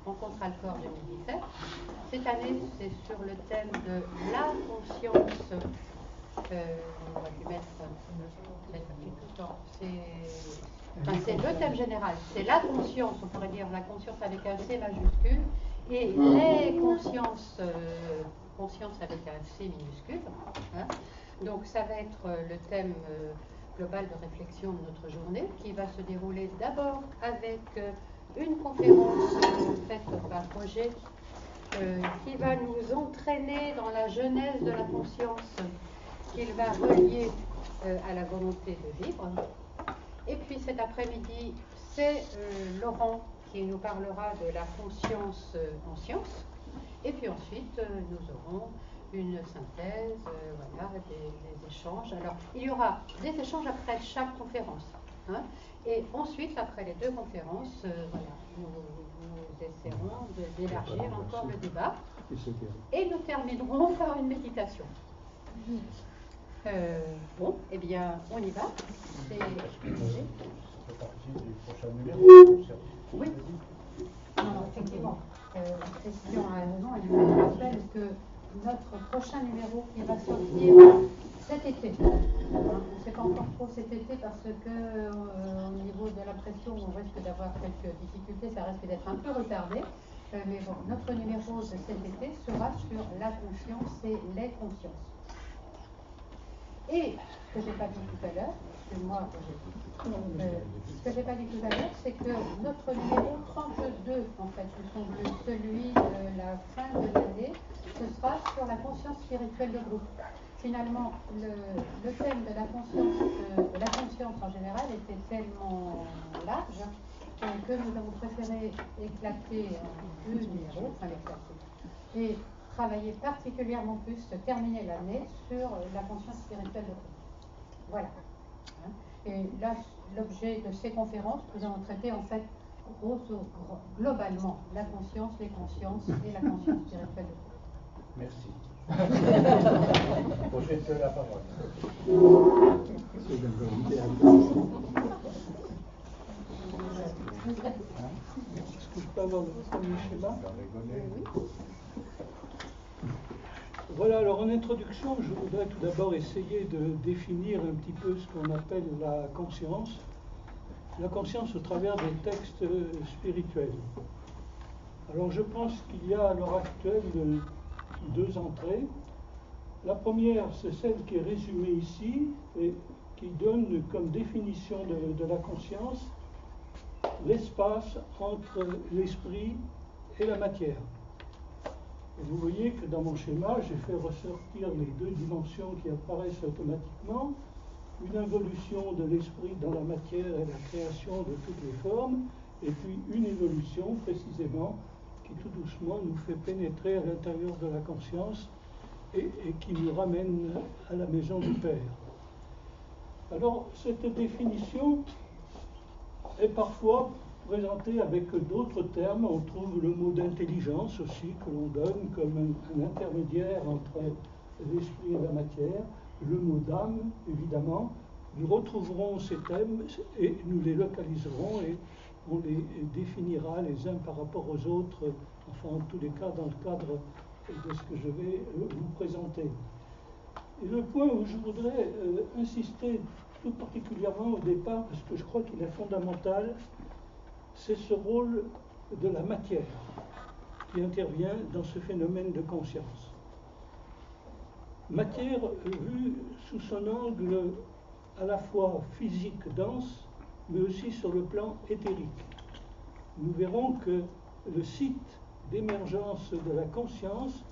Rencontre Alcor 2017. Cette année, c'est sur le thème de la conscience. On va lui mettre tout le temps. C'est le thème général. C'est la conscience, on pourrait dire la conscience avec un C majuscule, et les consciences, conscience avec un C minuscule. Hein. Donc ça va être le thème global de réflexion de notre journée, qui va se dérouler d'abord avec une conférence faite par Roger, qui va nous entraîner dans la genèse de la conscience, qu'il va relier à la volonté de vivre. Et puis cet après-midi, c'est Laurent qui nous parlera de la conscience en sciences. Et puis ensuite, nous aurons une synthèse, voilà, des échanges. Alors, il y aura des échanges après chaque conférence. Hein, et ensuite, après les deux conférences, voilà, nous essaierons d'élargir encore le débat. Et nous terminerons par une méditation. Bon, eh bien, on y va. C'est parti du prochain numéro. Oui. Non, effectivement. Christian a raison, elle nous rappelle que notre prochain numéro qui va sortir cet été. On ne sait pas encore trop cet été parce que au niveau de la pression, on risque d'avoir quelques difficultés, ça risque d'être un peu retardé. Mais bon, notre numéro de cet été sera sur la conscience et les consciences. Et ce que je n'ai pas dit tout à l'heure, excuse-moi, ce que je n'ai pas dit tout à l'heure, c'est que notre numéro 32, en fait, me semble, celui de la fin de l'année, ce sera sur la conscience spirituelle de groupe. Finalement, le thème de la conscience en général était tellement large que nous avons préféré éclater en deux numéros, enfin l'éclater, et travailler particulièrement plus, terminer l'année sur la conscience spirituelle de groupe. Voilà. Et là, l'objet de ces conférences, nous allons traiter en fait globalement la conscience, les consciences et la conscience spirituelle de groupe. Merci. Prochaine que la parole. Est-ce que je peux avoir le premier schéma ? Voilà, alors en introduction, je voudrais tout d'abord essayer de définir un petit peu ce qu'on appelle la conscience au travers des textes spirituels. Alors je pense qu'il y a à l'heure actuelle deux entrées. La première, c'est celle qui est résumée ici et qui donne comme définition de la conscience l'espace entre l'esprit et la matière. Et vous voyez que dans mon schéma, j'ai fait ressortir les deux dimensions qui apparaissent automatiquement, une involution de l'esprit dans la matière et la création de toutes les formes, et puis une évolution précisément qui tout doucement nous fait pénétrer à l'intérieur de la conscience et qui nous ramène à la maison du Père. Alors, cette définition est parfois présentée avec d'autres termes. On trouve le mot d'intelligence aussi que l'on donne comme un intermédiaire entre l'esprit et la matière, le mot d'âme, évidemment. Nous retrouverons ces thèmes et nous les localiserons et on les définira les uns par rapport aux autres, enfin en tous les cas dans le cadre de ce que je vais vous présenter. Et le point où je voudrais insister tout particulièrement au départ, parce que je crois qu'il est fondamental, c'est ce rôle de la matière qui intervient dans ce phénomène de conscience. Matière vue sous son angle à la fois physique dense, mais aussi sur le plan éthérique. Nous verrons que le site d'émergence de la conscience,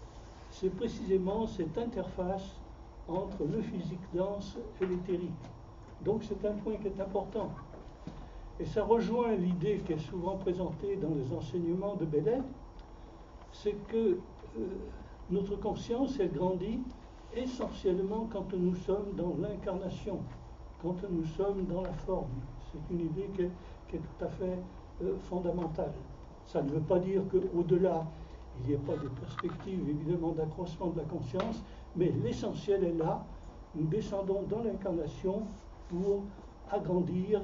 c'est précisément cette interface entre le physique dense et l'éthérique. Donc c'est un point qui est important. Et ça rejoint l'idée qui est souvent présentée dans les enseignements de Bellay, c'est que notre conscience, elle grandit essentiellement quand nous sommes dans l'incarnation, quand nous sommes dans la forme. C'est une idée qui est tout à fait fondamentale. Ça ne veut pas dire qu'au-delà, il n'y ait pas de perspective évidemment d'accroissement de la conscience, mais l'essentiel est là. Nous descendons dans l'incarnation pour agrandir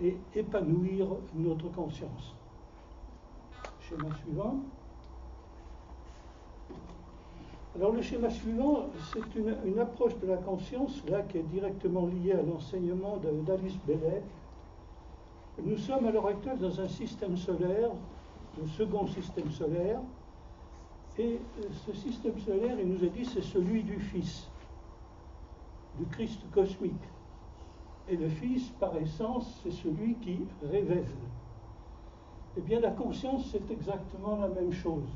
et épanouir notre conscience. schéma suivant. Alors le schéma suivant, c'est une approche de la conscience, là, qui est directement liée à l'enseignement d'Alice Bellet. Nous sommes à l'heure actuelle dans un système solaire, le second système solaire, et ce système solaire, il nous a dit, c'est celui du Fils, du Christ cosmique. Et le Fils, par essence, c'est celui qui révèle. Eh bien, la conscience, c'est exactement la même chose.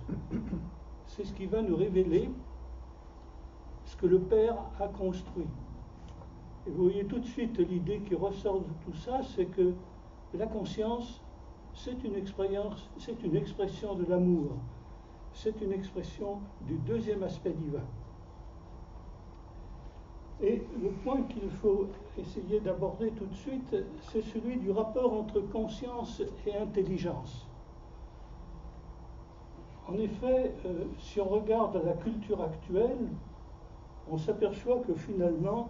C'est ce qui va nous révéler ce que le Père a construit. Et vous voyez tout de suite l'idée qui ressort de tout ça, c'est que la conscience, c'est une expérience, c'est une expression de l'amour, c'est une expression du deuxième aspect divin. Et le point qu'il faut essayer d'aborder tout de suite, c'est celui du rapport entre conscience et intelligence. En effet, si on regarde la culture actuelle, on s'aperçoit que finalement,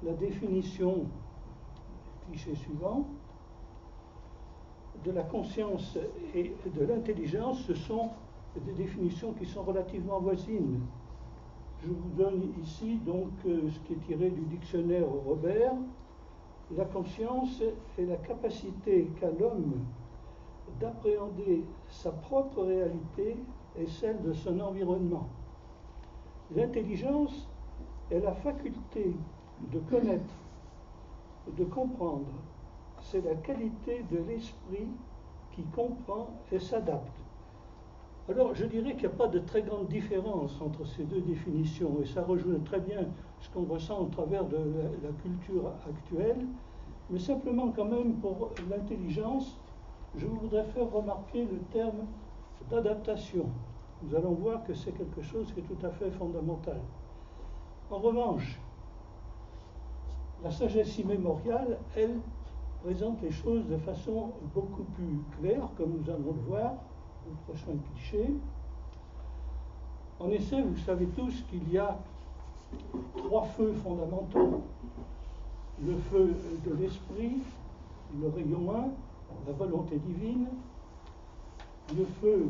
la définition, cliché suivant, de la conscience et de l'intelligence, ce sont des définitions qui sont relativement voisines. Je vous donne ici donc ce qui est tiré du dictionnaire Robert. La conscience est la capacité qu'a l'homme d'appréhender sa propre réalité et celle de son environnement. L'intelligence est la faculté de connaître, de comprendre. C'est la qualité de l'esprit qui comprend et s'adapte. Alors, je dirais qu'il n'y a pas de très grande différence entre ces deux définitions, et ça rejoint très bien ce qu'on ressent au travers de la culture actuelle, mais simplement quand même pour l'intelligence, je voudrais faire remarquer le terme d'adaptation. Nous allons voir que c'est quelque chose qui est tout à fait fondamental. En revanche, la sagesse immémoriale, elle, présente les choses de façon beaucoup plus claire, comme nous allons le voir au prochain cliché. En effet, vous savez tous qu'il y a trois feux fondamentaux. Le feu de l'esprit, le rayon 1, la volonté divine, le feu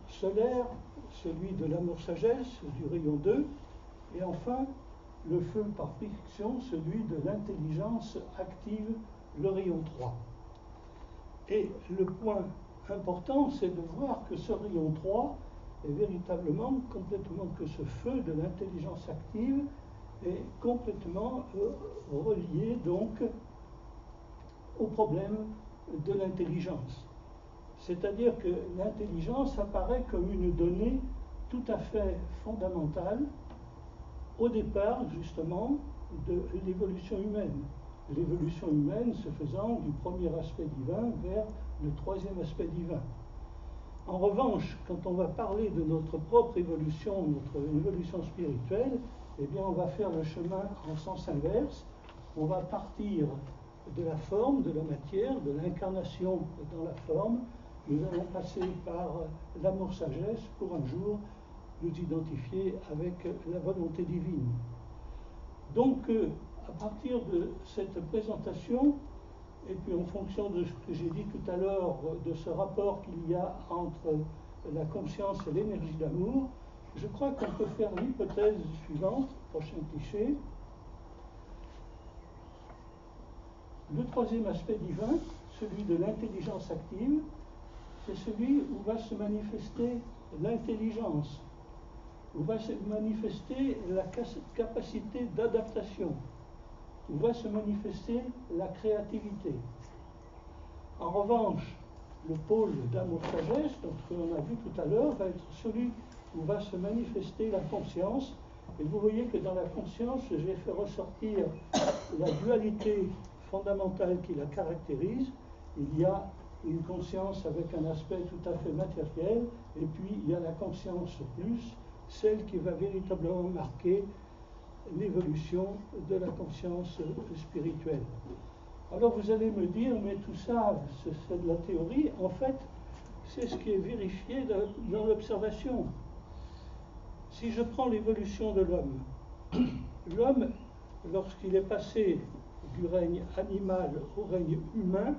solaire, celui de l'amour-sagesse, du rayon 2, et enfin, le feu par friction, celui de l'intelligence active, le rayon 3. Et le point important, c'est de voir que ce rayon 3 est véritablement complètement, que ce feu de l'intelligence active est complètement relié donc au problème de l'intelligence. C'est-à-dire que l'intelligence apparaît comme une donnée tout à fait fondamentale au départ, justement, de l'évolution humaine. L'évolution humaine se faisant du premier aspect divin vers le troisième aspect divin. En revanche, quand on va parler de notre propre évolution, notre évolution spirituelle, eh bien, on va faire le chemin en sens inverse. On va partir de la forme, de la matière, de l'incarnation dans la forme. Nous allons passer par l'amour-sagesse pour un jour nous identifier avec la volonté divine. Donc, à partir de cette présentation, et puis en fonction de ce que j'ai dit tout à l'heure, de ce rapport qu'il y a entre la conscience et l'énergie d'amour, je crois qu'on peut faire l'hypothèse suivante, prochain cliché. Le troisième aspect divin, celui de l'intelligence active, c'est celui où va se manifester l'intelligence, où va se manifester la capacité d'adaptation, où va se manifester la créativité. En revanche, le pôle d'amour-sagesse, dont on a vu tout à l'heure, va être celui où va se manifester la conscience. Et vous voyez que dans la conscience, j'ai fait ressortir la dualité fondamentale qui la caractérise. Il y a une conscience avec un aspect tout à fait matériel, et puis il y a la conscience plus, celle qui va véritablement marquer l'évolution de la conscience spirituelle. Alors vous allez me dire, mais tout ça, c'est de la théorie. En fait, c'est ce qui est vérifié dans l'observation. Si je prends l'évolution de l'homme, l'homme, lorsqu'il est passé du règne animal au règne humain,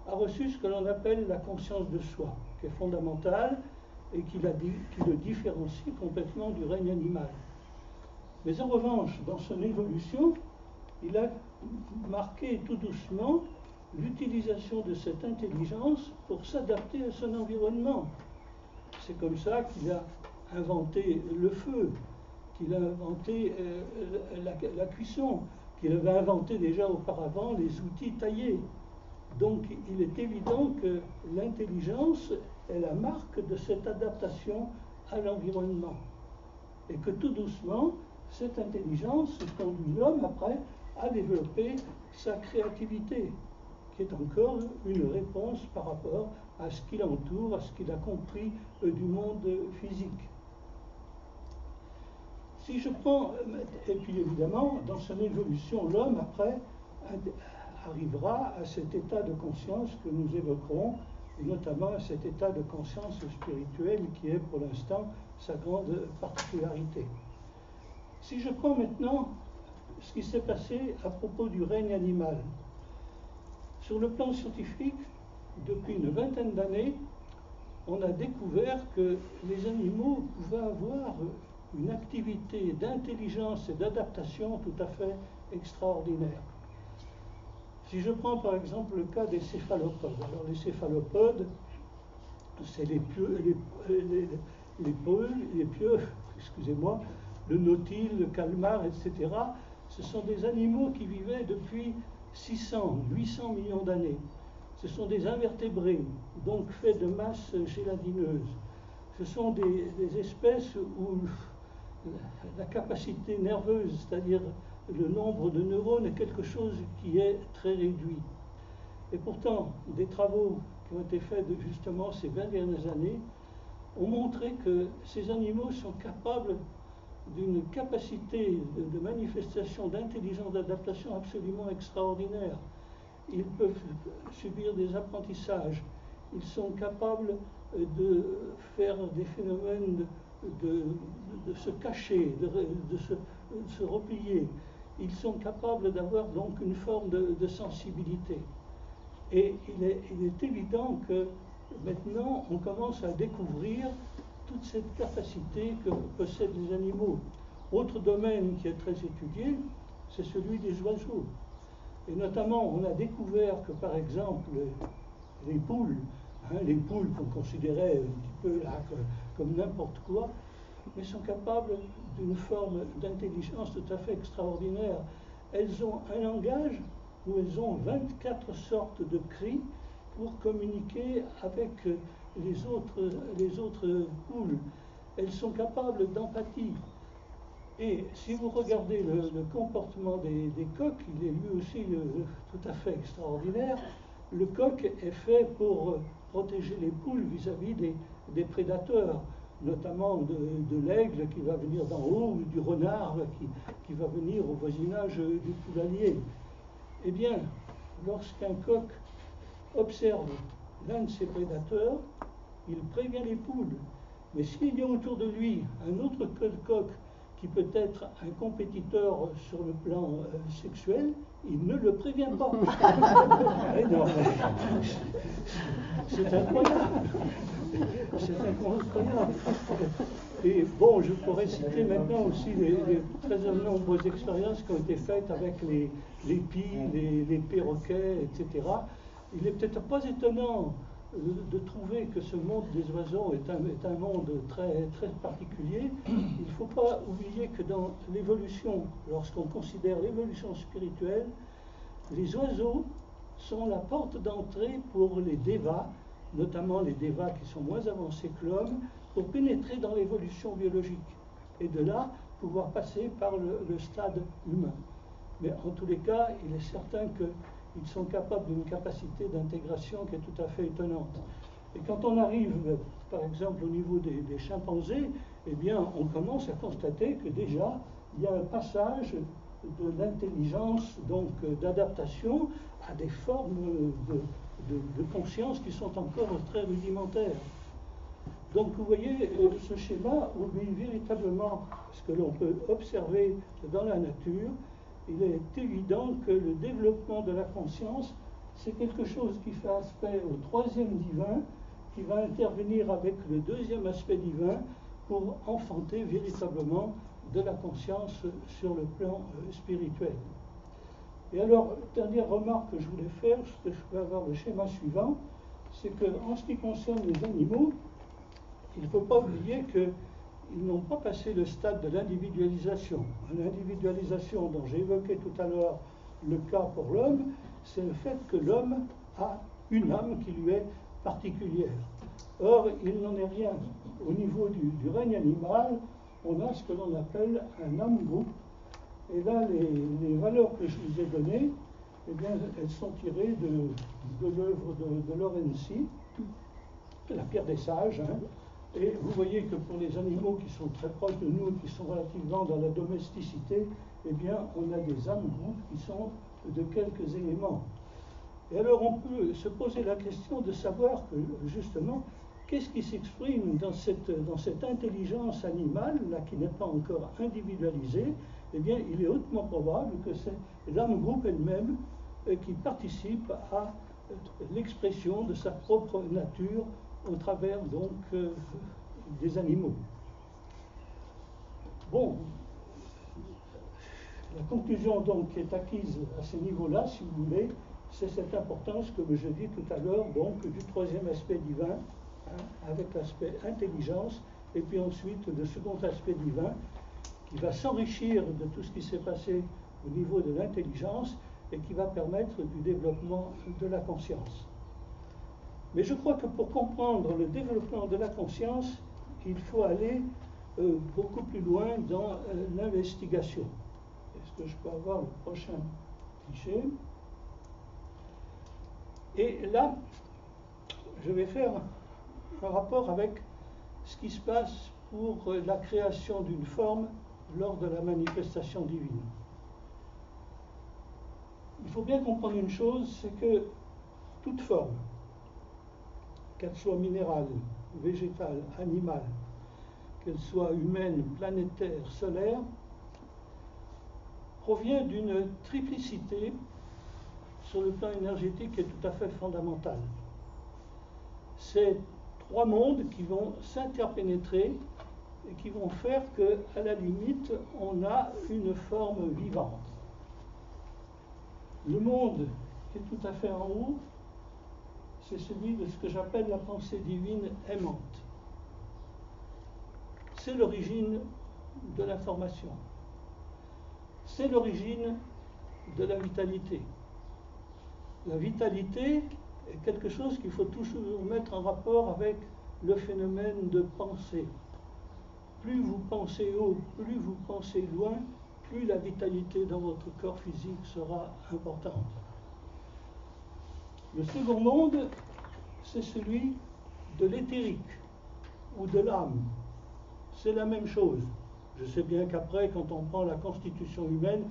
a reçu ce que l'on appelle la conscience de soi, qui est fondamentale et qui le différencie complètement du règne animal. Mais en revanche, dans son évolution, il a marqué tout doucement l'utilisation de cette intelligence pour s'adapter à son environnement. C'est comme ça qu'il a inventé le feu, qu'il a inventé la cuisson, qu'il avait inventé déjà auparavant les outils taillés. Donc il est évident que l'intelligence est la marque de cette adaptation à l'environnement. Et que tout doucement, cette intelligence conduit l'homme après à développer sa créativité, qui est encore une réponse par rapport à ce qui l'entoure, à ce qu'il a compris du monde physique. Si je prends, et puis évidemment, dans son évolution, l'homme après arrivera à cet état de conscience que nous évoquerons, et notamment à cet état de conscience spirituelle qui est pour l'instant sa grande particularité. Si je prends maintenant ce qui s'est passé à propos du règne animal, sur le plan scientifique, depuis une vingtaine d'années, on a découvert que les animaux pouvaient avoir une activité d'intelligence et d'adaptation tout à fait extraordinaire. Si je prends par exemple le cas des céphalopodes, alors les céphalopodes, c'est les pieux, excusez-moi, le nautile, le calmar, etc. Ce sont des animaux qui vivaient depuis 600, 800 millions d'années. Ce sont des invertébrés, donc faits de masse gélatineuse. Ce sont des espèces où la capacité nerveuse, c'est-à-dire le nombre de neurones, est quelque chose qui est très réduit. Et pourtant, des travaux qui ont été faits justement ces 20 dernières années ont montré que ces animaux sont capables d'une capacité de manifestation d'intelligence d'adaptation absolument extraordinaire. Ils peuvent subir des apprentissages, ils sont capables de faire des phénomènes de se cacher, de se replier. Ils sont capables d'avoir donc une forme de sensibilité. Et il est évident que maintenant on commence à découvrir toute cette capacité que possèdent les animaux. Autre domaine qui est très étudié, c'est celui des oiseaux. Et notamment, on a découvert que, par exemple, les poules qu'on considérait un petit peu là comme n'importe quoi, mais sont capables d'une forme d'intelligence tout à fait extraordinaire. Elles ont un langage où elles ont 24 sortes de cris pour communiquer avec les autres poules. Elles sont capables d'empathie. Et si vous regardez le comportement des coqs, il est lui aussi tout à fait extraordinaire. Le coq est fait pour protéger les poules vis-à-vis des prédateurs, notamment de l'aigle qui va venir d'en haut, ou du renard qui va venir au voisinage du poulailler. Eh bien, lorsqu'un coq observe l'un de ses prédateurs, il prévient les poules. Mais s'il y a autour de lui un autre coq qui peut être un compétiteur sur le plan sexuel, il ne le prévient pas. C'est incroyable. C'est incroyable. Et bon, je pourrais citer maintenant aussi les très nombreuses expériences qui ont été faites avec les pies, les perroquets, etc. Il n'est peut-être pas étonnant de trouver que ce monde des oiseaux est un monde très, très particulier. Il ne faut pas oublier que dans l'évolution, lorsqu'on considère l'évolution spirituelle, les oiseaux sont la porte d'entrée pour les devas, notamment les devas qui sont moins avancés que l'homme, pour pénétrer dans l'évolution biologique et de là pouvoir passer par le stade humain. Mais en tous les cas, il est certain qu'ils sont capables d'une capacité d'intégration qui est tout à fait étonnante. Et quand on arrive, par exemple, au niveau des chimpanzés, eh bien, on commence à constater que déjà, il y a un passage de l'intelligence, donc d'adaptation, à des formes de conscience qui sont encore très rudimentaires. Donc, vous voyez, ce schéma obéit véritablement à ce que l'on peut observer dans la nature. Il est évident que le développement de la conscience c'est quelque chose qui fait aspect au troisième divin, qui va intervenir avec le deuxième aspect divin pour enfanter véritablement de la conscience sur le plan spirituel. Et alors, dernière remarque que je voulais faire, je vais avoir le schéma suivant, c'est qu'en ce qui concerne les animaux, il ne faut pas oublier qu'ils n'ont pas passé le stade de l'individualisation. L'individualisation dont j'ai évoqué tout à l'heure le cas pour l'homme, c'est le fait que l'homme a une âme qui lui est particulière. Or, il n'en est rien. Au niveau du règne animal, on a ce que l'on appelle un âme-groupe. Et là, les valeurs que je vous ai données, eh bien, elles sont tirées de l'œuvre de Lorenzi, La Pierre des Sages. Et vous voyez que pour les animaux qui sont très proches de nous, qui sont relativement dans la domesticité, eh bien, on a des âmes-groupes qui sont de quelques éléments. Et alors, on peut se poser la question de savoir que, justement, qu'est-ce qui s'exprime dans cette intelligence animale, là, qui n'est pas encore individualisée? Eh bien, il est hautement probable que c'est l'âme-groupe elle-même qui participe à l'expression de sa propre nature au travers, donc, des animaux. Bon, la conclusion, donc, qui est acquise à ce niveau-là, si vous voulez, c'est cette importance, comme je dis tout à l'heure, donc, du troisième aspect divin, avec l'aspect intelligence, et puis ensuite le second aspect divin, qui va s'enrichir de tout ce qui s'est passé au niveau de l'intelligence et qui va permettre du développement de la conscience. Mais je crois que pour comprendre le développement de la conscience, il faut aller beaucoup plus loin dans l'investigation. Est-ce que je peux avoir le prochain cliché? Et là, je vais faire un rapport avec ce qui se passe pour la création d'une forme lors de la manifestation divine. Il faut bien comprendre une chose, c'est que toute forme, qu'elle soit minérale, végétale, animale, qu'elle soit humaine, planétaire, solaire, provient d'une triplicité sur le plan énergétique qui est tout à fait fondamentale. C'est trois mondes qui vont s'interpénétrer et qui vont faire qu'à la limite, on a une forme vivante. Le monde qui est tout à fait en haut, c'est celui de ce que j'appelle la pensée divine aimante. C'est l'origine de l'information. C'est l'origine de la vitalité. La vitalité est quelque chose qu'il faut toujours mettre en rapport avec le phénomène de pensée. Plus vous pensez haut, plus vous pensez loin, plus la vitalité dans votre corps physique sera importante. Le second monde, c'est celui de l'éthérique ou de l'âme. C'est la même chose. Je sais bien qu'après, quand on prend la constitution humaine,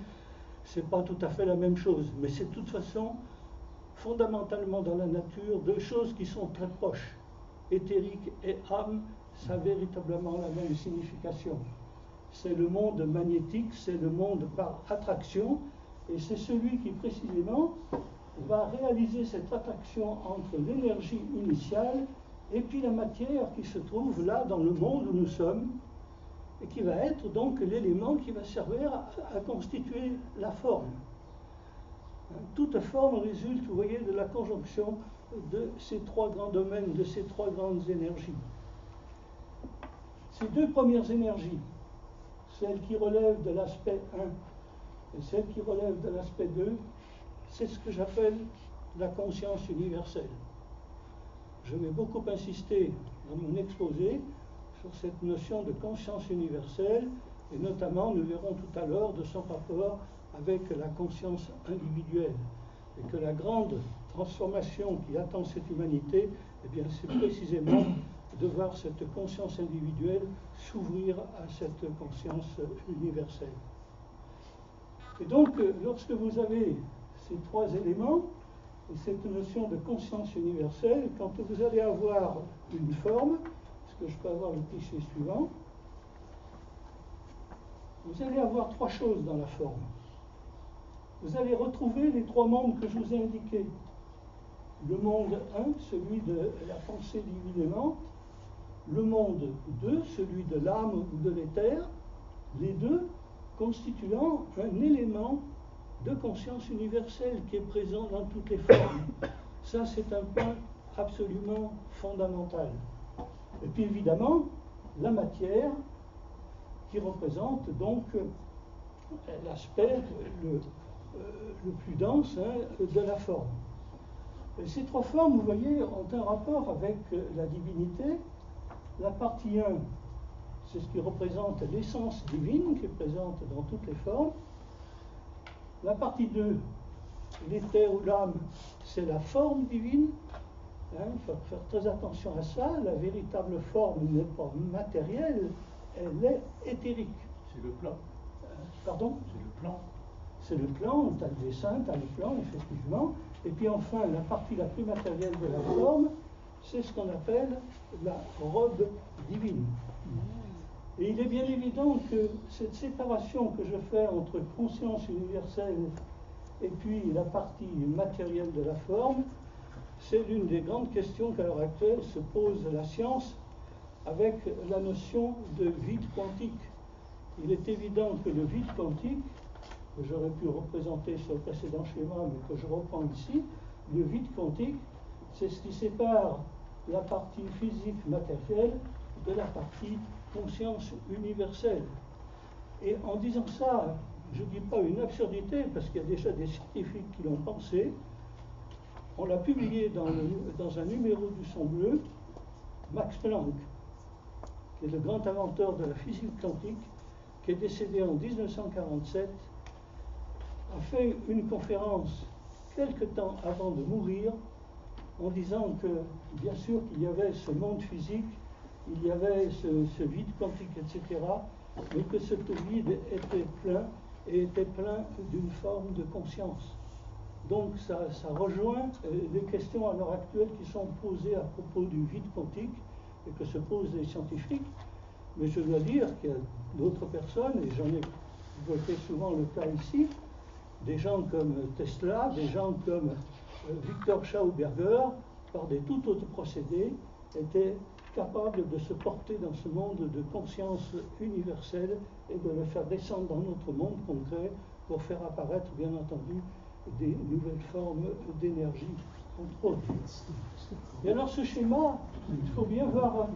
c'est pas tout à fait la même chose, mais c'est de toute façon fondamentalement dans la nature deux choses qui sont très proches. Éthérique et âme, ça a véritablement la même signification. C'est le monde magnétique, c'est le monde par attraction, et c'est celui qui précisément va réaliser cette attraction entre l'énergie initiale et puis la matière qui se trouve là dans le monde où nous sommes, et qui va être donc l'élément qui va servir à constituer la forme. Toute forme résulte, vous voyez, de la conjonction de ces trois grands domaines, de ces trois grandes énergies. Ces deux premières énergies, celle qui relève de l'aspect 1 et celle qui relève de l'aspect 2, c'est ce que j'appelle la conscience universelle. Je vais beaucoup insister dans mon exposé sur cette notion de conscience universelle, et notamment, nous verrons tout à l'heure, de son rapport avec la conscience individuelle. Et que la grande transformation qui attend cette humanité, eh bien, c'est précisément de voir cette conscience individuelle s'ouvrir à cette conscience universelle. Et donc, lorsque vous avez ces trois éléments, et cette notion de conscience universelle, quand vous allez avoir une forme, est-ce que je peux avoir le cliché suivant? Vous allez avoir trois choses dans la forme. Vous allez retrouver les trois mondes que je vous ai indiqués. Le monde 1, celui de la pensée divine aimante. Le monde 2, celui de l'âme ou de l'éther. Les deux constituant un élément de conscience universelle qui est présent dans toutes les formes. Ça, c'est un point absolument fondamental. Et puis évidemment, la matière qui représente donc l'aspect le plus dense de la forme. Et ces trois formes, vous voyez, ont un rapport avec la divinité. La partie 1, c'est ce qui représente l'essence divine qui est présente dans toutes les formes. La partie 2, l'éther ou l'âme, c'est la forme divine. Il faut faire très attention à ça. La véritable forme n'est pas matérielle, elle est éthérique. C'est le plan. Pardon ? C'est le plan. C'est le plan, tu as le dessin, tu as le plan, effectivement. Et puis enfin, la partie la plus matérielle de la forme, c'est ce qu'on appelle la robe divine. Et il est bien évident que cette séparation que je fais entre conscience universelle et puis la partie matérielle de la forme, c'est l'une des grandes questions qu'à l'heure actuelle se pose la science avec la notion de vide quantique. Il est évident que le vide quantique, que j'aurais pu représenter sur le précédent schéma, mais que je reprends ici, le vide quantique, c'est ce qui sépare la partie physique matérielle de la partie conscience universelle. Et en disant ça, je ne dis pas une absurdité, parce qu'il y a déjà des scientifiques qui l'ont pensé. On l'a publié dans un numéro du Son Bleu. Max Planck, qui est le grand inventeur de la physique quantique, qui est décédé en 1947, a fait une conférence quelque temps avant de mourir, en disant que, bien sûr, qu'il y avait ce monde physique, il y avait ce vide quantique, etc., mais que ce vide était plein, et était plein d'une forme de conscience. Donc ça rejoint les questions à l'heure actuelle qui sont posées à propos du vide quantique, et que se posent les scientifiques. Mais je dois dire qu'il y a d'autres personnes, et j'en ai évoqué souvent le cas ici, des gens comme Tesla, des gens comme Victor Schauberger, par des tout autres procédés, étaient capables de se porter dans ce monde de conscience universelle et de le faire descendre dans notre monde concret pour faire apparaître, bien entendu, des nouvelles formes d'énergie, entre autres. Et alors ce schéma, il faut bien voir,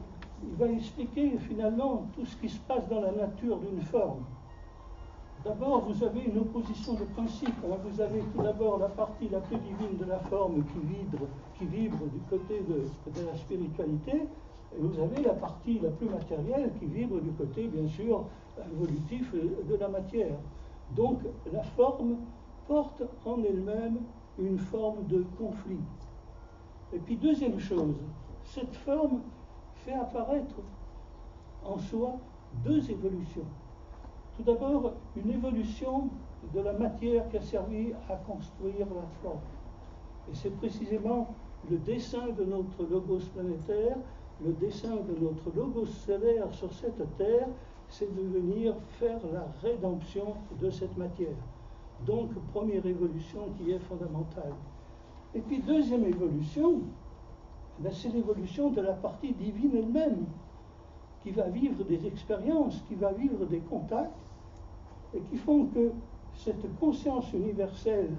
il va expliquer finalement tout ce qui se passe dans la nature d'une forme. D'abord, vous avez une opposition de principe. Vous avez tout d'abord la partie la plus divine de la forme qui vibre du côté de la spiritualité, et vous avez la partie la plus matérielle qui vibre du côté, bien sûr, évolutif de la matière. Donc, la forme porte en elle-même une forme de conflit. Et puis, deuxième chose, cette forme fait apparaître en soi deux évolutions. Tout d'abord, une évolution de la matière qui a servi à construire la forme. Et c'est précisément le dessin de notre logos planétaire, le dessin de notre logos stellaire sur cette Terre, c'est de venir faire la rédemption de cette matière. Donc, première évolution qui est fondamentale. Et puis, deuxième évolution, c'est l'évolution de la partie divine elle-même, qui va vivre des expériences, qui va vivre des contacts, et qui font que cette conscience universelle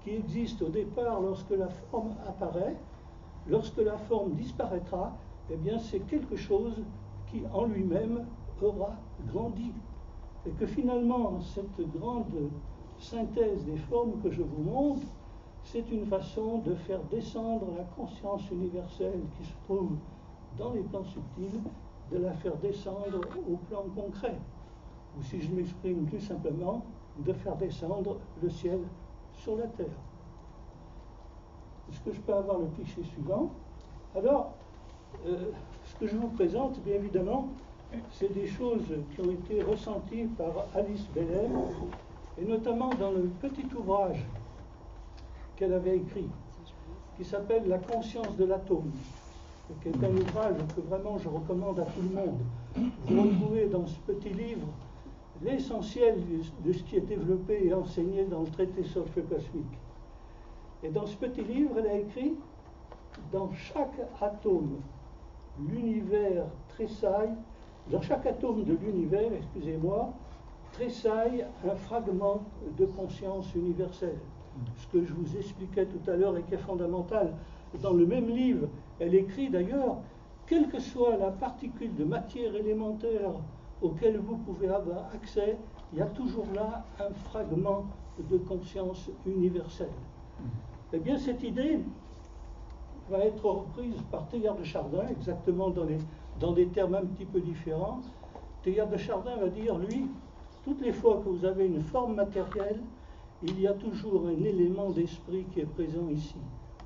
qui existe au départ lorsque la forme apparaît, lorsque la forme disparaîtra, eh bien c'est quelque chose qui en lui-même aura grandi. Et que finalement, cette grande synthèse des formes que je vous montre, c'est une façon de faire descendre la conscience universelle qui se trouve dans les plans subtils, de la faire descendre au plan concret. Ou si je m'exprime plus simplement, de faire descendre le ciel sur la terre. Est-ce que je peux avoir le cliché suivant? Alors, ce que je vous présente, bien évidemment, c'est des choses qui ont été ressenties par Alice Belem, et notamment dans le petit ouvrage qu'elle avait écrit, qui s'appelle « La conscience de l'atome », qui est un ouvrage que vraiment je recommande à tout le monde. Vous retrouvez dans ce petit livre l'essentiel de ce qui est développé et enseigné dans le traité sur le feu cosmique. Et dans ce petit livre, elle a écrit dans chaque atome, l'univers tressaille, dans chaque atome de l'univers, excusez-moi, tressaille un fragment de conscience universelle. Ce que je vous expliquais tout à l'heure et qui est fondamental. Dans le même livre, elle écrit d'ailleurs, quelle que soit la particule de matière élémentaire auquel vous pouvez avoir accès, il y a toujours là un fragment de conscience universelle. Eh bien, cette idée va être reprise par Teilhard de Chardin, exactement dans des termes un petit peu différents. Teilhard de Chardin va dire, lui, toutes les fois que vous avez une forme matérielle, il y a toujours un élément d'esprit qui est présent ici.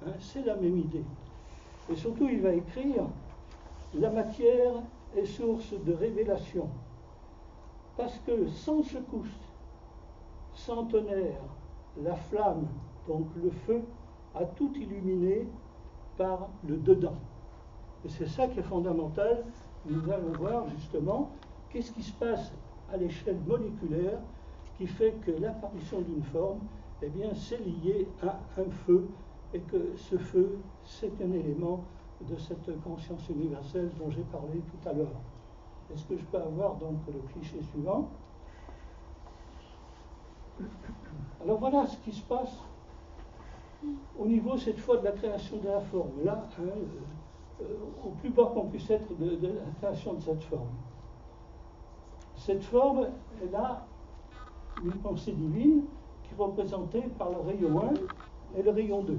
Hein, c'est la même idée. Et surtout, il va écrire, la matière est source de révélation. Parce que sans secousse, sans tonnerre, la flamme, donc le feu, a tout illuminé par le dedans. Et c'est ça qui est fondamental. Nous allons voir justement qu'est-ce qui se passe à l'échelle moléculaire qui fait que l'apparition d'une forme, eh bien, c'est lié à un feu, et que ce feu, c'est un élément de cette conscience universelle dont j'ai parlé tout à l'heure. Est-ce que je peux avoir donc le cliché suivant? Alors voilà ce qui se passe au niveau cette fois de la création de la forme. Là, au plus bas qu'on puisse être de la création de cette forme. Cette forme, elle a une pensée divine qui est représentée par le rayon 1 et le rayon 2.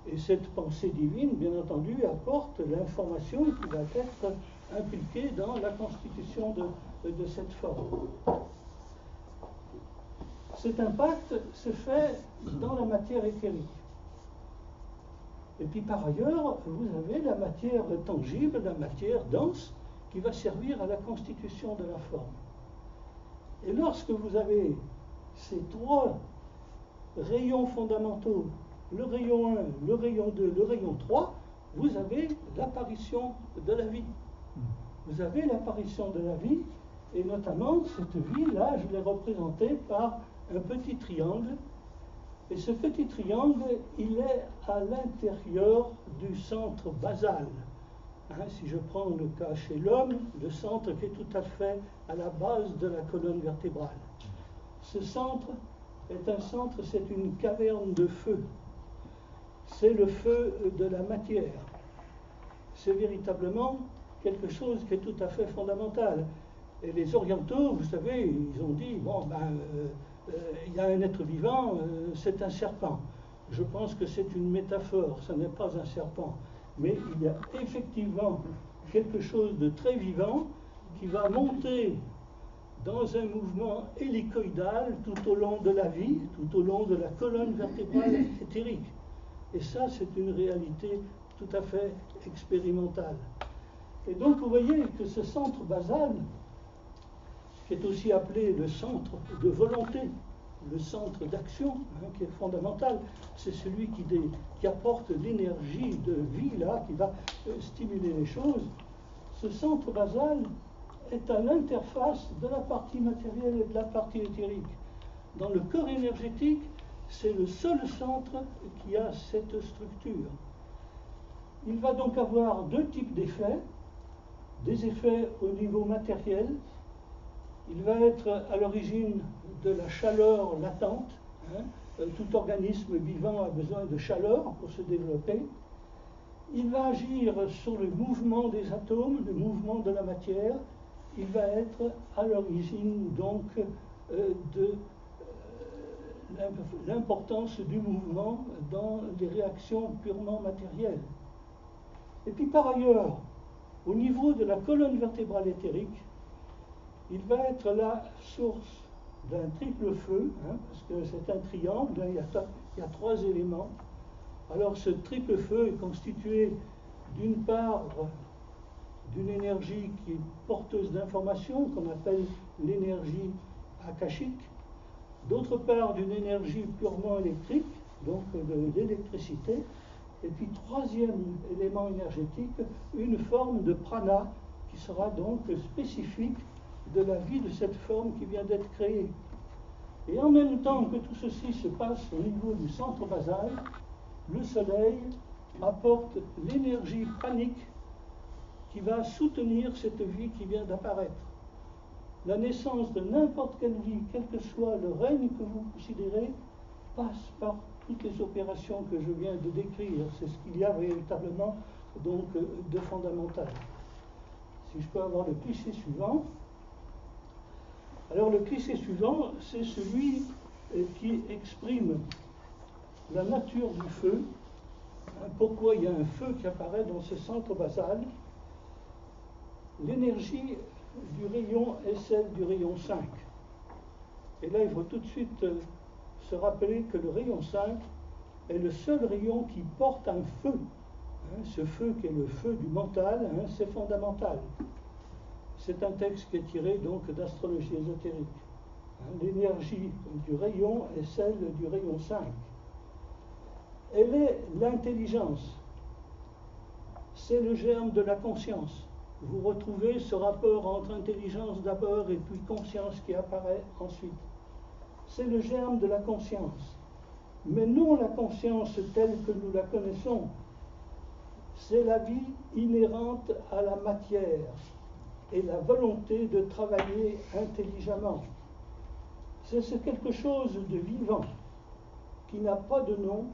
Et cette pensée divine, bien entendu, apporte l'information qui va être impliquée dans la constitution de cette forme. Cet impact se fait dans la matière éthérique. Et puis par ailleurs, vous avez la matière tangible, la matière dense, qui va servir à la constitution de la forme. Et lorsque vous avez ces trois rayons fondamentaux, le rayon 1, le rayon 2, le rayon 3, vous avez l'apparition de la vie. Vous avez l'apparition de la vie, et notamment cette vie-là, je l'ai représentée par un petit triangle. Et ce petit triangle, il est à l'intérieur du centre basal. Hein, si je prends le cas chez l'homme, le centre qui est tout à fait à la base de la colonne vertébrale. Ce centre est un centre, c'est une caverne de feu. C'est le feu de la matière. C'est véritablement quelque chose qui est tout à fait fondamental. Et les orientaux, vous savez, ils ont dit, bon, il y a un être vivant, c'est un serpent. Je pense que c'est une métaphore, ce n'est pas un serpent. Mais il y a effectivement quelque chose de très vivant qui va monter dans un mouvement hélicoïdal tout au long de la vie, tout au long de la colonne vertébrale éthérique. Et ça, c'est une réalité tout à fait expérimentale. Et donc, vous voyez que ce centre basal, qui est aussi appelé le centre de volonté, le centre d'action, hein, qui est fondamental, c'est celui qui apporte l'énergie de vie, là, qui va stimuler les choses. Ce centre basal est à l'interface de la partie matérielle et de la partie éthérique. Dans le corps énergétique, c'est le seul centre qui a cette structure. Il va donc avoir deux types d'effets, des effets au niveau matériel. Il va être à l'origine de la chaleur latente. Hein. Tout organisme vivant a besoin de chaleur pour se développer. Il va agir sur le mouvement des atomes, le mouvement de la matière. Il va être à l'origine donc de l'importance du mouvement dans les réactions purement matérielles. Et puis par ailleurs, au niveau de la colonne vertébrale éthérique, il va être la source d'un triple feu, hein, parce que c'est un triangle, hein, il y a trois éléments. Alors ce triple feu est constitué d'une part d'une énergie qui est porteuse d'informations, qu'on appelle l'énergie akashique, d'autre part d'une énergie purement électrique, donc de l'électricité, et puis troisième élément énergétique, une forme de prana qui sera donc spécifique de la vie de cette forme qui vient d'être créée. Et en même temps que tout ceci se passe au niveau du centre basal, le soleil apporte l'énergie pranique qui va soutenir cette vie qui vient d'apparaître. La naissance de n'importe quelle vie, quel que soit le règne que vous considérez, passe par toutes les opérations que je viens de décrire. C'est ce qu'il y a véritablement donc de fondamental. Si je peux avoir le cliché suivant. Alors le cliché suivant, c'est celui qui exprime la nature du feu. Pourquoi il y a un feu qui apparaît dans ce centre basal? L'énergie du rayon est celle du rayon 5. Et là, il faut tout de suite se rappeler que le rayon 5 est le seul rayon qui porte un feu. Ce feu qui est le feu du mental, c'est fondamental. C'est un texte qui est tiré donc d'astrologie ésotérique. L'énergie du rayon est celle du rayon 5. Elle est l'intelligence. C'est le germe de la conscience. Vous retrouvez ce rapport entre intelligence d'abord et puis conscience qui apparaît ensuite. C'est le germe de la conscience. Mais non la conscience telle que nous la connaissons. C'est la vie inhérente à la matière et la volonté de travailler intelligemment. C'est quelque chose de vivant qui n'a pas de nom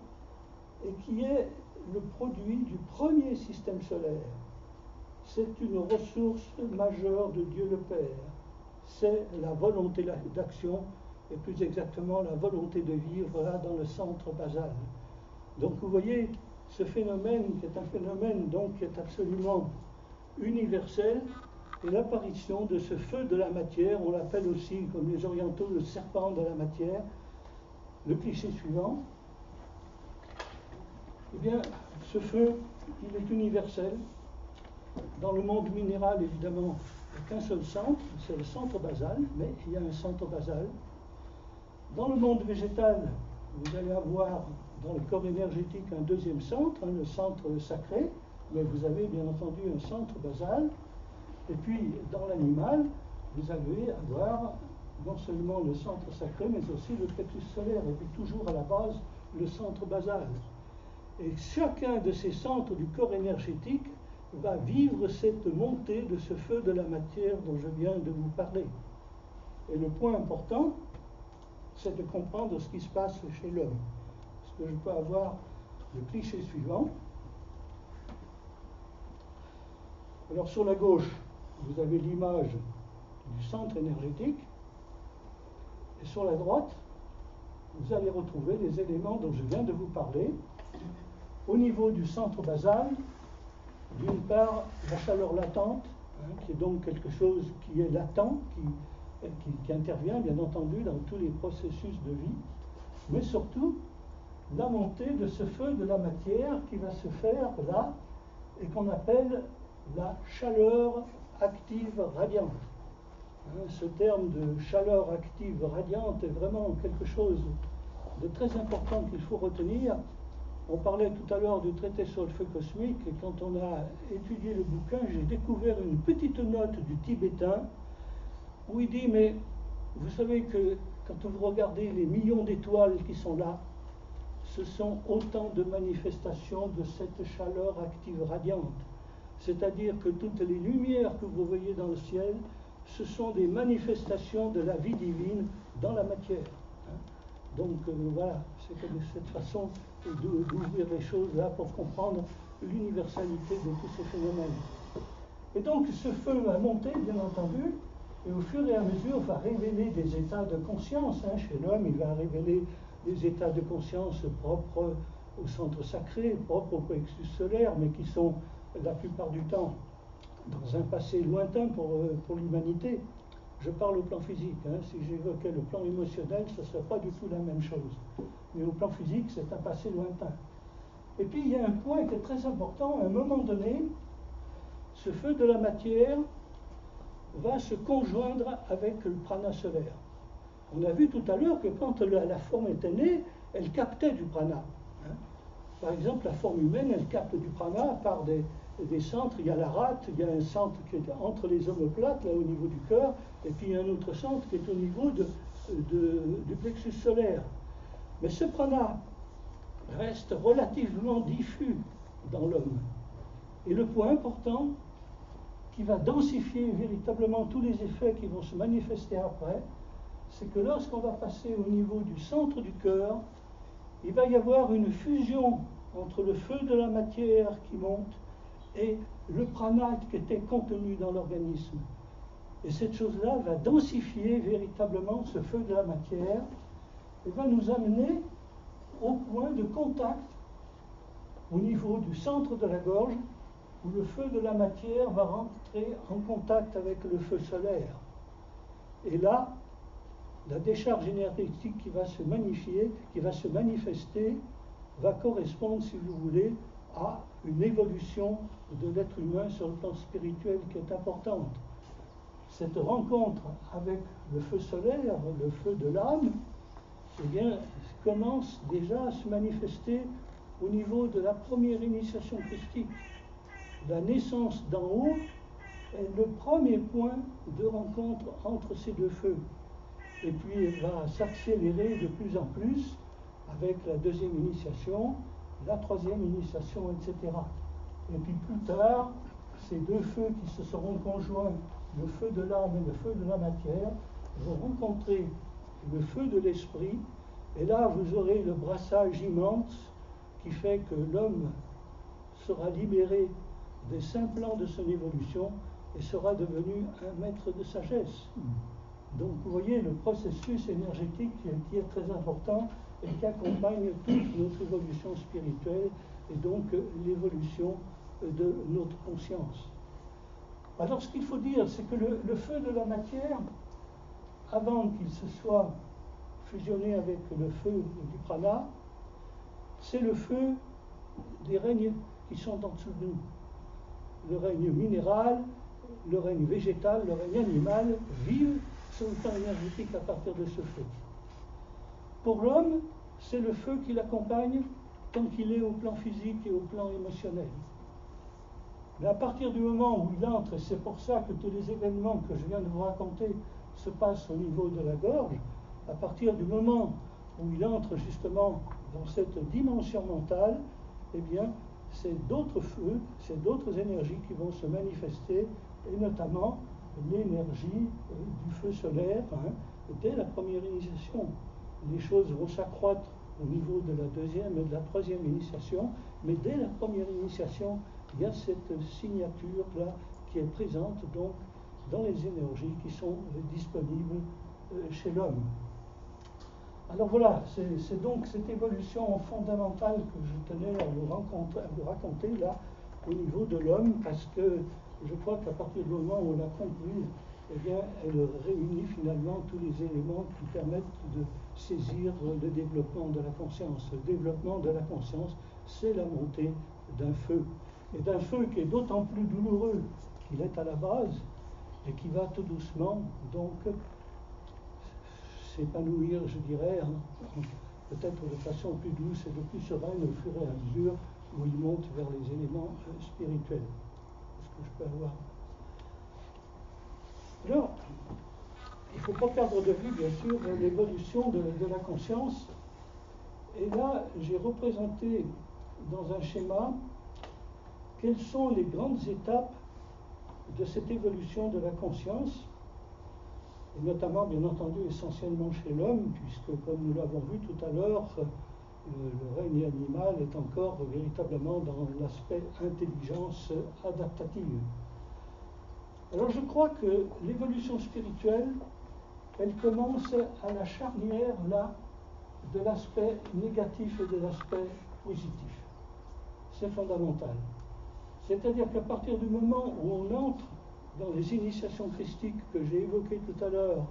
et qui est le produit du premier système solaire. C'est une ressource majeure de Dieu le Père. C'est la volonté d'action et plus exactement la volonté de vivre là dans le centre basal. Donc vous voyez ce phénomène qui est un phénomène donc qui est absolument universel et l'apparition de ce feu de la matière, on l'appelle aussi comme les orientaux le serpent de la matière. Le cliché suivant, eh bien ce feu il est universel. Dans le monde minéral évidemment il n'y a qu'un seul centre, c'est le centre basal, mais il y a un centre basal. Dans le monde végétal, vous allez avoir dans le corps énergétique un deuxième centre, le centre sacré, mais vous avez bien entendu un centre basal. Et puis dans l'animal, vous allez avoir non seulement le centre sacré, mais aussi le plexus solaire, et puis toujours à la base le centre basal. Et chacun de ces centres du corps énergétique va vivre cette montée de ce feu de la matière dont je viens de vous parler. Et le point important, c'est de comprendre ce qui se passe chez l'homme. Parce que je peux avoir le cliché suivant. Alors sur la gauche, vous avez l'image du centre énergétique. Et sur la droite, vous allez retrouver les éléments dont je viens de vous parler. Au niveau du centre basal, d'une part, la chaleur latente, qui est donc quelque chose qui est latent, qui intervient bien entendu dans tous les processus de vie, mais surtout la montée de ce feu de la matière qui va se faire là et qu'on appelle la chaleur active radiante. Ce terme de chaleur active radiante est vraiment quelque chose de très important qu'il faut retenir. On parlait tout à l'heure du traité sur le feu cosmique et quand on a étudié le bouquin, j'ai découvert une petite note du tibétain où il dit, mais vous savez que quand vous regardez les millions d'étoiles qui sont là, ce sont autant de manifestations de cette chaleur active radiante. C'est-à-dire que toutes les lumières que vous voyez dans le ciel, ce sont des manifestations de la vie divine dans la matière. Donc voilà, c'est de cette façon d'ouvrir les choses là pour comprendre l'universalité de tous ces phénomènes. Et donc ce feu va monter, bien entendu, et au fur et à mesure va révéler des états de conscience. Chez l'homme, il va révéler des états de conscience propres au centre sacré, propres au plexus solaire, mais qui sont la plupart du temps dans un passé lointain pour l'humanité. Je parle au plan physique. Si j'évoquais le plan émotionnel, ce ne serait pas du tout la même chose. Mais au plan physique, c'est un passé lointain. Et puis, il y a un point qui est très important. À un moment donné, ce feu de la matière va se conjoindre avec le prana solaire. On a vu tout à l'heure que quand la forme était née, elle captait du prana. Par exemple, la forme humaine, elle capte du prana par des centres. Il y a la rate, il y a un centre qui est entre les omoplates, là au niveau du cœur, et puis il y a un autre centre qui est au niveau du plexus solaire. Mais ce prana reste relativement diffus dans l'homme. Et le point important, qui va densifier véritablement tous les effets qui vont se manifester après, c'est que lorsqu'on va passer au niveau du centre du cœur, il va y avoir une fusion entre le feu de la matière qui monte et le prana qui était contenu dans l'organisme. Et cette chose-là va densifier véritablement ce feu de la matière et va nous amener au point de contact au niveau du centre de la gorge, où le feu de la matière va rentrer en contact avec le feu solaire. Et là, la décharge énergétique qui va se magnifier, qui va se manifester, va correspondre, si vous voulez, à une évolution de l'être humain sur le plan spirituel qui est importante. Cette rencontre avec le feu solaire, le feu de l'âme, eh bien, commence déjà à se manifester au niveau de la première initiation christique. La naissance d'en haut est le premier point de rencontre entre ces deux feux. Et puis elle va s'accélérer de plus en plus avec la deuxième initiation, la troisième initiation, etc. Et puis plus tard, ces deux feux qui se seront conjoints, le feu de l'âme et le feu de la matière, vont rencontrer le feu de l'esprit. Et là, vous aurez le brassage immense qui fait que l'homme sera libéré des saints plans de son évolution et sera devenu un maître de sagesse. Donc vous voyez le processus énergétique qui est très important et qui accompagne toute notre évolution spirituelle et donc l'évolution de notre conscience. Alors ce qu'il faut dire, c'est que le feu de la matière, avant qu'il se soit fusionné avec le feu du prana, c'est le feu des règnes qui sont en dessous de nous. Le règne minéral, le règne végétal, le règne animal vivent sur le plan énergétique à partir de ce feu. Pour l'homme, c'est le feu qui l'accompagne tant qu'il est au plan physique et au plan émotionnel. Mais à partir du moment où il entre, et c'est pour ça que tous les événements que je viens de vous raconter se passent au niveau de la gorge, à partir du moment où il entre justement dans cette dimension mentale, eh bien, c'est d'autres feux, c'est d'autres énergies qui vont se manifester, et notamment l'énergie du feu solaire, dès la première initiation. Les choses vont s'accroître au niveau de la deuxième et de la troisième initiation, mais dès la première initiation, il y a cette signature-là qui est présente donc dans les énergies qui sont disponibles chez l'homme. Alors voilà, c'est donc cette évolution fondamentale que je tenais à vous raconter là, au niveau de l'homme, parce que je crois qu'à partir du moment où on l'a compris, eh bien, elle réunit finalement tous les éléments qui permettent de saisir le développement de la conscience. Le développement de la conscience, c'est la montée d'un feu. Et d'un feu qui est d'autant plus douloureux qu'il est à la base et qui va tout doucement, donc, s'épanouir, je dirais, peut-être de façon plus douce et de plus sereine au fur et à mesure où il monte vers les éléments spirituels. Est-ce que je peux avoir... Alors, il ne faut pas perdre de vue, bien sûr, l'évolution de la conscience. Et là, j'ai représenté dans un schéma quelles sont les grandes étapes de cette évolution de la conscience, et notamment, bien entendu, essentiellement chez l'homme, puisque, comme nous l'avons vu tout à l'heure, le règne animal est encore véritablement dans l'aspect intelligence adaptative. Alors je crois que l'évolution spirituelle, elle commence à la charnière, là, de l'aspect négatif et de l'aspect positif. C'est fondamental. C'est-à-dire qu'à partir du moment où on entre dans les initiations christiques que j'ai évoquées tout à l'heure,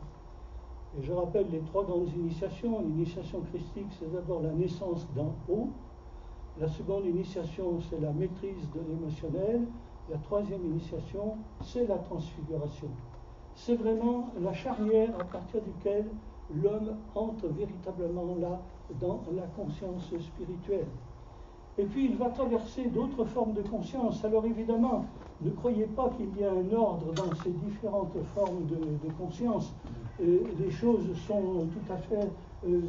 et je rappelle les trois grandes initiations. L'initiation christique, c'est d'abord la naissance d'en haut. La seconde initiation, c'est la maîtrise de l'émotionnel. La troisième initiation, c'est la transfiguration. C'est vraiment la charnière à partir duquel l'homme entre véritablement là dans la conscience spirituelle. Et puis il va traverser d'autres formes de conscience. Alors évidemment, ne croyez pas qu'il y a un ordre dans ces différentes formes de conscience. Les choses sont tout à fait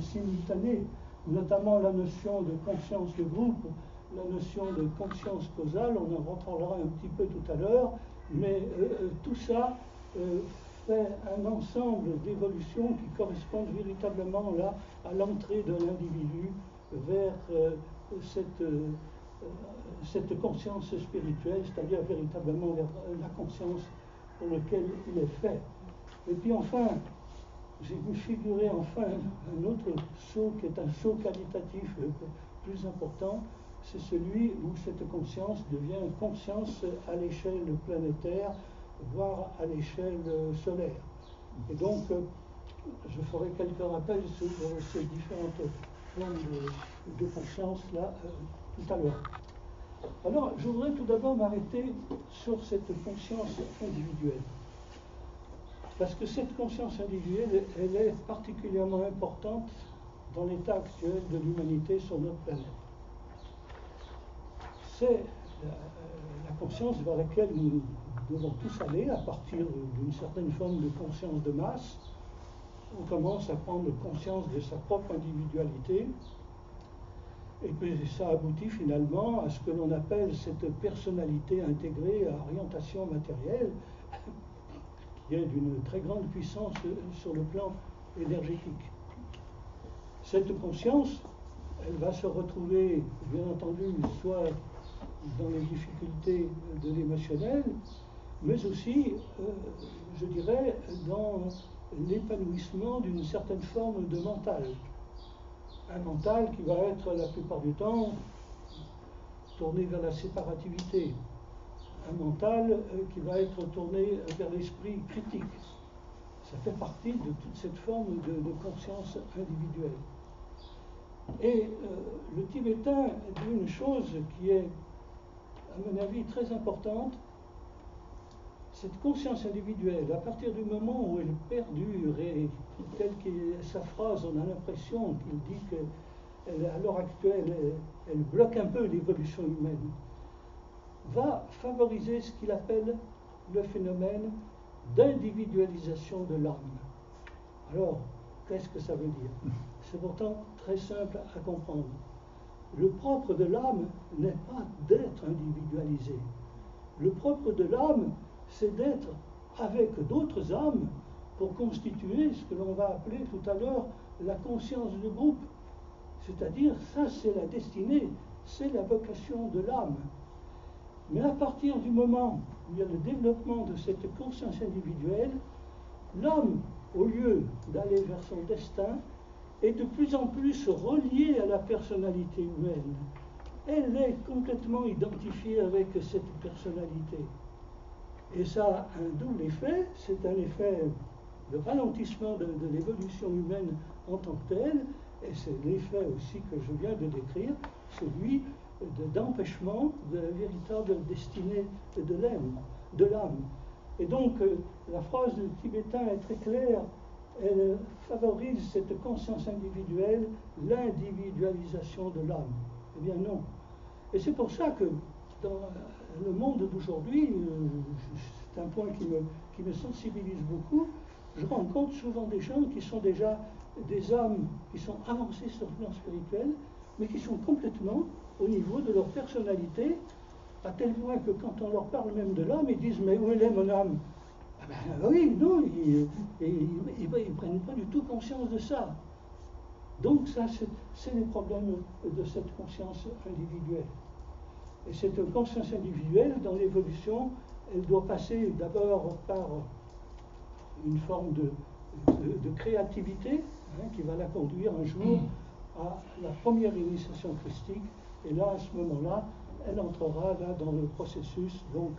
simultanées, notamment la notion de conscience de groupe la notion de conscience causale, on en reparlera un petit peu tout à l'heure, mais tout ça fait un ensemble d'évolutions qui correspondent véritablement là à l'entrée de l'individu vers cette conscience spirituelle, c'est-à-dire véritablement vers la conscience pour laquelle il est fait. Et puis enfin, j'ai vu figurer enfin un autre saut qui est un saut qualitatif plus important, c'est celui où cette conscience devient conscience à l'échelle planétaire, voire à l'échelle solaire. Et donc, je ferai quelques rappels sur ces différentes formes de conscience là tout à l'heure. Alors, je voudrais tout d'abord m'arrêter sur cette conscience individuelle. Parce que cette conscience individuelle, elle est particulièrement importante dans l'état actuel de l'humanité sur notre planète. C'est la conscience vers laquelle nous devons tous aller à partir d'une certaine forme de conscience de masse. On commence à prendre conscience de sa propre individualité. Et puis ça aboutit finalement à ce que l'on appelle cette personnalité intégrée à orientation matérielle, qui est d'une très grande puissance sur le plan énergétique. Cette conscience, elle va se retrouver, bien entendu, soit dans les difficultés de l'émotionnel, mais aussi, je dirais, dans l'épanouissement d'une certaine forme de mental. Un mental qui va être la plupart du temps tourné vers la séparativité, un mental qui va être tourné vers l'esprit critique. Ça fait partie de toute cette forme de conscience individuelle. Et le tibétain dit une chose qui est, à mon avis, très importante. Cette conscience individuelle, à partir du moment où elle perdure, et telle qu'est sa phrase, on a l'impression qu'il dit qu'à l'heure actuelle, elle bloque un peu l'évolution humaine, va favoriser ce qu'il appelle le phénomène d'individualisation de l'âme. Alors, qu'est-ce que ça veut dire? C'est pourtant très simple à comprendre. Le propre de l'âme n'est pas d'être individualisé. Le propre de l'âme, c'est d'être avec d'autres âmes pour constituer ce que l'on va appeler tout à l'heure la conscience de groupe. C'est-à-dire, ça c'est la destinée, c'est la vocation de l'âme. Mais à partir du moment où il y a le développement de cette conscience individuelle, l'homme, au lieu d'aller vers son destin, est de plus en plus relié à la personnalité humaine. Elle est complètement identifiée avec cette personnalité. Et ça a un double effet, c'est un effet de ralentissement de l'évolution humaine en tant que telle, et c'est l'effet aussi que je viens de décrire, celui d'empêchement de la véritable destinée de l'âme. Et donc, la phrase du tibétain est très claire, elle favorise cette conscience individuelle, l'individualisation de l'âme. Eh bien non. Et c'est pour ça que dans le monde d'aujourd'hui, c'est un point qui me sensibilise beaucoup, je rencontre souvent des gens qui sont déjà des âmes qui sont avancées sur le plan spirituel, mais qui sont complètement au niveau de leur personnalité, à tel point que quand on leur parle même de l'âme, ils disent « mais où est mon âme ?» Ah ben oui, non, ils ne prennent pas du tout conscience de ça. Donc ça, c'est les problèmes de cette conscience individuelle. Et cette conscience individuelle, dans l'évolution, elle doit passer d'abord par une forme de créativité, qui va la conduire un jour à la première initiation christique. Et là, à ce moment-là, elle entrera là dans le processus donc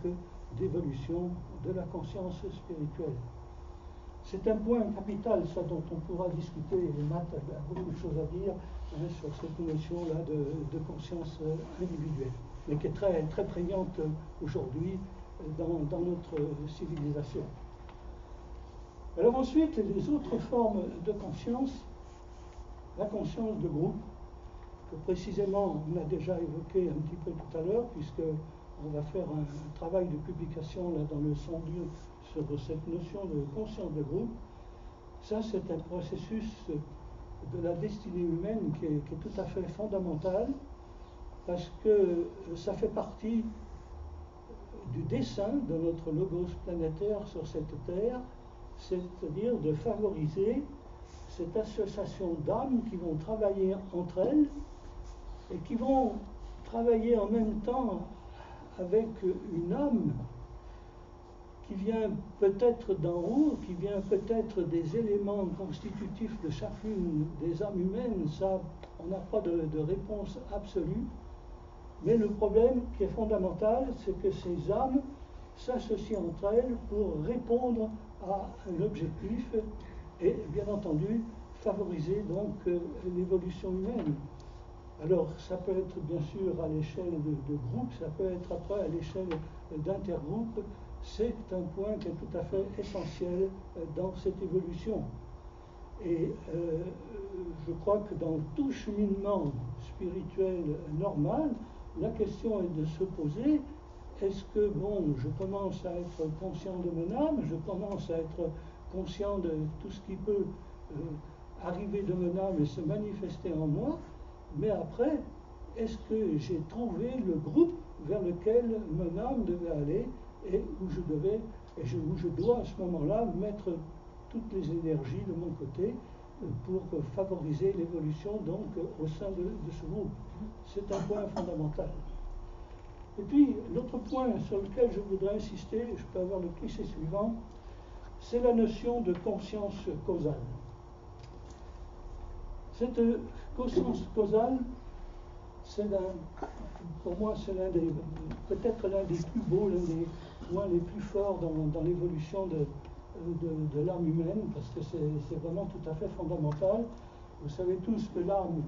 d'évolution de la conscience spirituelle. C'est un point capital, ça, dont on pourra discuter, et Matt a beaucoup de choses à dire sur cette notion-là de conscience individuelle, mais qui est très, très prégnante aujourd'hui dans notre civilisation. Alors ensuite, les autres formes de conscience, la conscience de groupe, que précisément on a déjà évoqué un petit peu tout à l'heure, puisqu'on va faire un travail de publication là, dans le Sondieu sur cette notion de conscience de groupe. Ça, c'est un processus de la destinée humaine qui est tout à fait fondamental. parce que ça fait partie du dessein de notre logos planétaire sur cette Terre, c'est-à-dire de favoriser cette association d'âmes qui vont travailler entre elles et qui vont travailler en même temps avec une âme qui vient peut-être d'en haut, qui vient peut-être des éléments constitutifs de chacune des âmes humaines. Ça, on n'a pas de réponse absolue. Mais le problème qui est fondamental, c'est que ces âmes s'associent entre elles pour répondre à un objectif et, bien entendu, favoriser donc l'évolution humaine. Alors, ça peut être bien sûr à l'échelle de groupe, ça peut être après à l'échelle d'intergroupe. C'est un point qui est tout à fait essentiel dans cette évolution. Et je crois que dans tout cheminement spirituel normal, la question est de se poser, est-ce que, bon, je commence à être conscient de mon âme, je commence à être conscient de tout ce qui peut arriver de mon âme et se manifester en moi, mais après, est-ce que j'ai trouvé le groupe vers lequel mon âme devait aller et où je dois à ce moment-là mettre toutes les énergies de mon côté pour favoriser l'évolution donc au sein de ce groupe. C'est un point fondamental. Et puis, l'autre point sur lequel je voudrais insister, je peux avoir le cliché suivant, c'est la notion de conscience causale. Cette conscience causale, pour moi, c'est peut-être l'un des plus beaux, l'un des points les plus forts dans l'évolution de l'âme humaine, parce que c'est vraiment tout à fait fondamental. Vous savez tous que l'âme,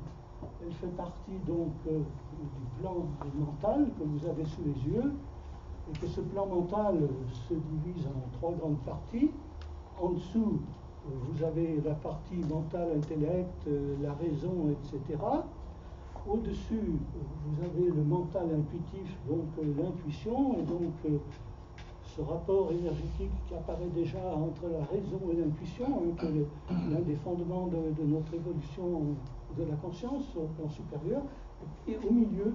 elle fait partie donc du plan mental que vous avez sous les yeux, et que ce plan mental se divise en 3 grandes parties. En dessous, vous avez la partie mentale, intellect, la raison, etc. Au-dessus, vous avez le mental intuitif, donc l'intuition, et donc ce rapport énergétique qui apparaît déjà entre la raison et l'intuition, qui est l'un des fondements de notre évolution de la conscience au plan supérieur. Et au milieu,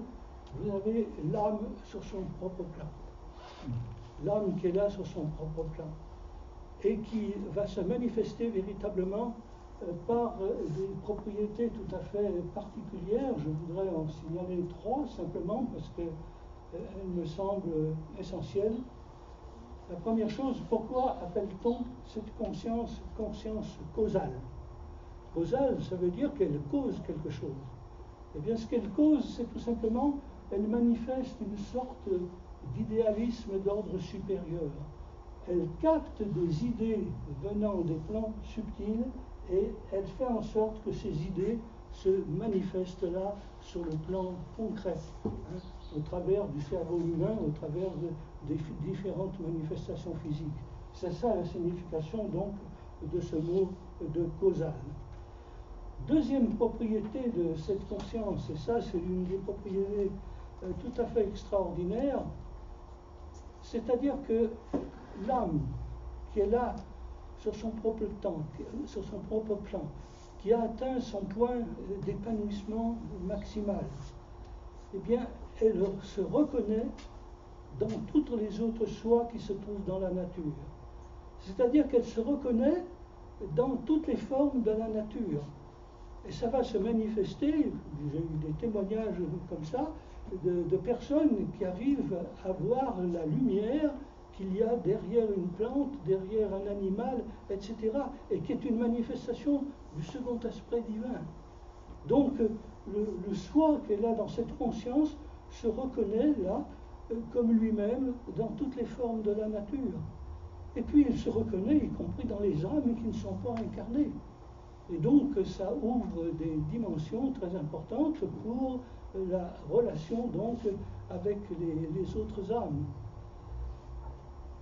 vous avez l'âme sur son propre plan. L'âme qui est là sur son propre plan et qui va se manifester véritablement par des propriétés tout à fait particulières. Je voudrais en signaler 3 simplement parce qu'elles me semblent essentielles. La première chose, pourquoi appelle-t-on cette conscience causale? Causale, ça veut dire qu'elle cause quelque chose. Eh bien, ce qu'elle cause, c'est tout simplement, elle manifeste une sorte d'idéalisme d'ordre supérieur. Elle capte des idées venant des plans subtils et elle fait en sorte que ces idées se manifestent là sur le plan concret, au travers du cerveau humain, au travers des différentes manifestations physiques. C'est ça la signification donc de ce mot de causal. Deuxième propriété de cette conscience, et ça c'est l'une des propriétés tout à fait extraordinaires, c'est-à-dire que l'âme qui est là sur son propre plan, qui a atteint son point d'épanouissement maximal, eh bien, elle se reconnaît dans toutes les autres sois qui se trouvent dans la nature. C'est-à-dire qu'elle se reconnaît dans toutes les formes de la nature. Et ça va se manifester, j'ai eu des témoignages comme ça, de personnes qui arrivent à voir la lumière qu'il y a derrière une plante, derrière un animal, etc. Et qui est une manifestation du second aspect divin. Donc, le soi qui est là dans cette conscience se reconnaît là comme lui-même dans toutes les formes de la nature. Et puis il se reconnaît, y compris dans les âmes qui ne sont pas incarnées. Et donc ça ouvre des dimensions très importantes pour la relation donc avec les autres âmes.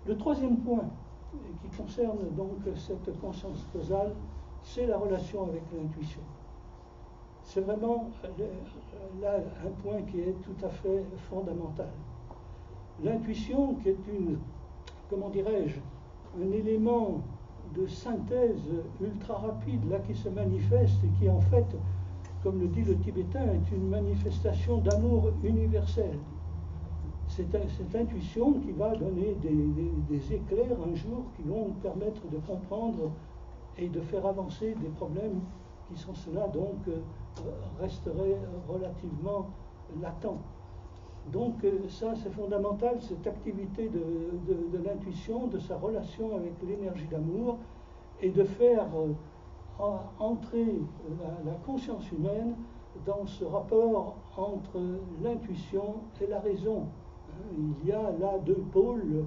Le troisième point qui concerne donc cette conscience causale, c'est la relation avec l'intuition. C'est vraiment là un point qui est tout à fait fondamental. L'intuition qui est comment dirais-je, un élément de synthèse ultra rapide là qui se manifeste et qui en fait comme le dit le tibétain, est une manifestation d'amour universel. C'est cette intuition qui va donner des éclairs un jour qui vont permettre de comprendre et de faire avancer des problèmes qui sont ceux-là, donc resteraient relativement latents. Donc ça c'est fondamental, cette activité de l'intuition, de sa relation avec l'énergie d'amour, et de faire entrer la conscience humaine dans ce rapport entre l'intuition et la raison. Il y a là deux pôles.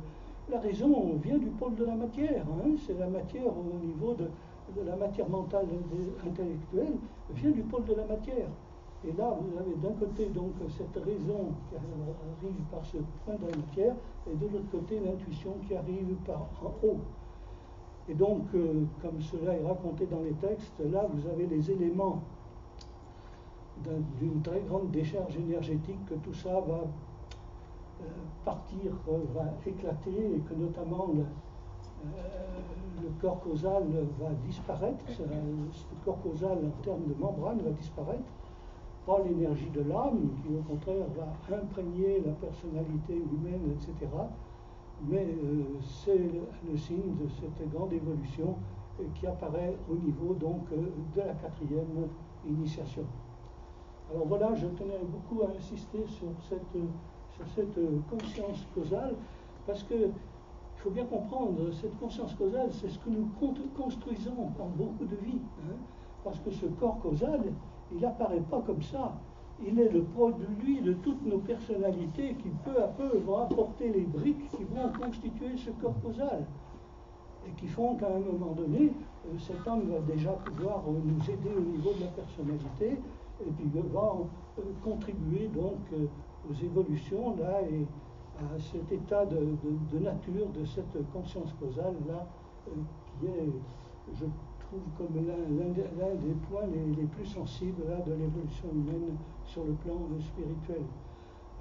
La raison vient du pôle de la matière, c'est la matière au niveau de la matière mentale et intellectuelle, vient du pôle de la matière. Et là, vous avez d'un côté donc cette raison qui arrive par ce point de la matière, et de l'autre côté l'intuition qui arrive par en haut. Et donc, comme cela est raconté dans les textes, là vous avez les éléments d'une très grande décharge énergétique, que tout ça va partir, va éclater, et que notamment le corps causal va disparaître. Ce corps causal en termes de membrane va disparaître, pas l'énergie de l'âme qui au contraire va imprégner la personnalité humaine, etc. Mais c'est le signe de cette grande évolution qui apparaît au niveau donc de la quatrième initiation. Alors voilà, je tenais beaucoup à insister sur cette conscience causale, parce que il faut bien comprendre, cette conscience causale, c'est ce que nous construisons en beaucoup de vies, parce que ce corps causal, il n'apparaît pas comme ça. Il est le produit de toutes nos personnalités qui, peu à peu, vont apporter les briques qui vont constituer ce corps causal, et qui font qu'à un moment donné, cet homme va déjà pouvoir nous aider au niveau de la personnalité, et puis va contribuer donc aux évolutions là et à cet état de nature de cette conscience causale là, qui est, je trouve, comme l'un des points les plus sensibles là, de l'évolution humaine sur le plan spirituel.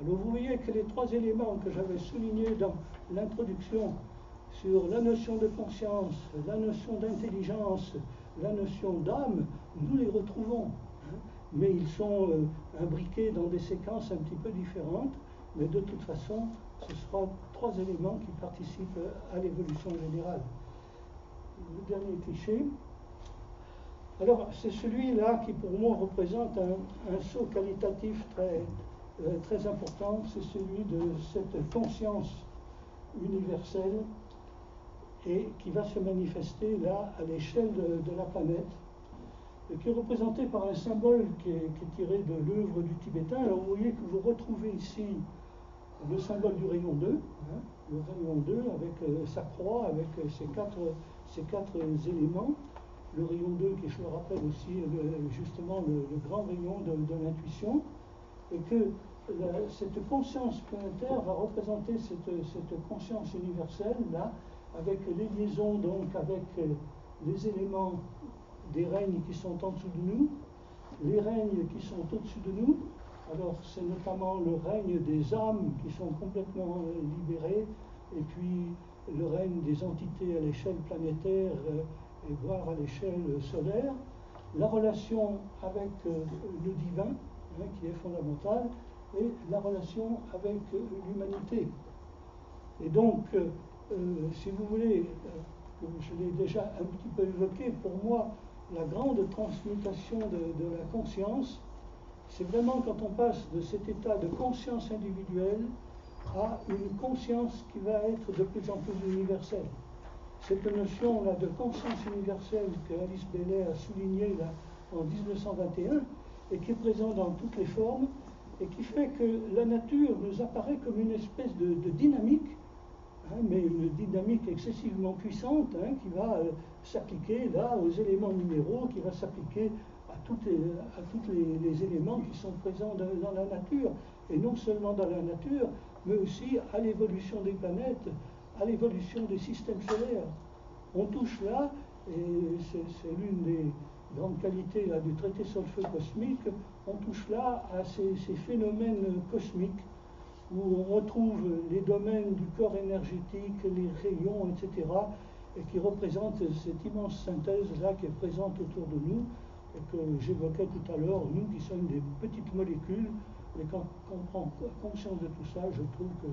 Alors vous voyez que les trois éléments que j'avais soulignés dans l'introduction sur la notion de conscience, la notion d'intelligence, la notion d'âme, nous les retrouvons. Mais ils sont imbriqués dans des séquences un petit peu différentes, mais de toute façon, ce sera trois éléments qui participent à l'évolution générale. Le dernier cliché, alors c'est celui-là qui pour moi représente un saut qualitatif très important, c'est celui de cette conscience universelle et qui va se manifester là à l'échelle de la planète, qui est représenté par un symbole qui est tiré de l'œuvre du tibétain. Alors vous voyez que vous retrouvez ici le symbole du rayon 2, le rayon 2 avec sa croix, avec ces quatre éléments. Le rayon 2 qui, je le rappelle aussi, justement le grand rayon de l'intuition, et que cette conscience planétaire va représenter cette conscience universelle là, avec les liaisons donc avec les éléments des règnes qui sont en dessous de nous, les règnes qui sont au-dessus de nous. Alors c'est notamment le règne des âmes qui sont complètement libérées, et puis le règne des entités à l'échelle planétaire et voire à l'échelle solaire, la relation avec le divin, qui est fondamentale, et la relation avec l'humanité. Et donc, si vous voulez, je l'ai déjà un petit peu évoqué, pour moi, la grande transmutation de la conscience, c'est vraiment quand on passe de cet état de conscience individuelle à une conscience qui va être de plus en plus universelle. Cette notion-là de conscience universelle que Alice Bailey a soulignée là, en 1921 et qui est présente dans toutes les formes et qui fait que la nature nous apparaît comme une espèce de dynamique, mais une dynamique excessivement puissante qui va s'appliquer là aux éléments minéraux, qui va s'appliquer à tous les éléments qui sont présents dans la nature, et non seulement dans la nature, mais aussi à l'évolution des planètes, à l'évolution des systèmes solaires. On touche là, et c'est l'une des grandes qualités là, du traité sur le feu cosmique, on touche là à ces phénomènes cosmiques, où on retrouve les domaines du corps énergétique, les rayons, etc., et qui représentent cette immense synthèse-là qui est présente autour de nous, et que j'évoquais tout à l'heure, nous qui sommes des petites molécules, et quand on prend conscience de tout ça, je trouve que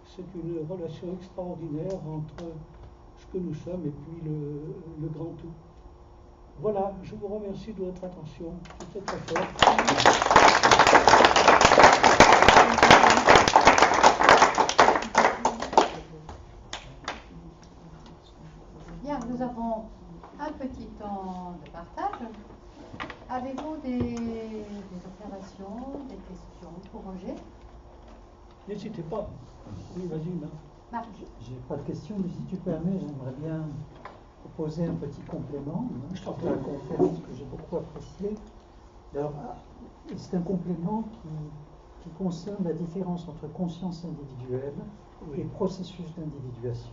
c'est une relation extraordinaire entre ce que nous sommes et puis le grand tout. Voilà, je vous remercie de votre attention. C'était très fort. Bien, nous avons un petit temps de partage. Avez-vous des observations, des questions pour Roger? N'hésitez pas. Oui, vas-y, Marc. J'ai pas de questions, mais si tu permets, j'aimerais bien proposer un petit complément à la conférence que j'ai beaucoup appréciée. Alors, c'est un complément qui concerne la différence entre conscience individuelle et processus d'individuation.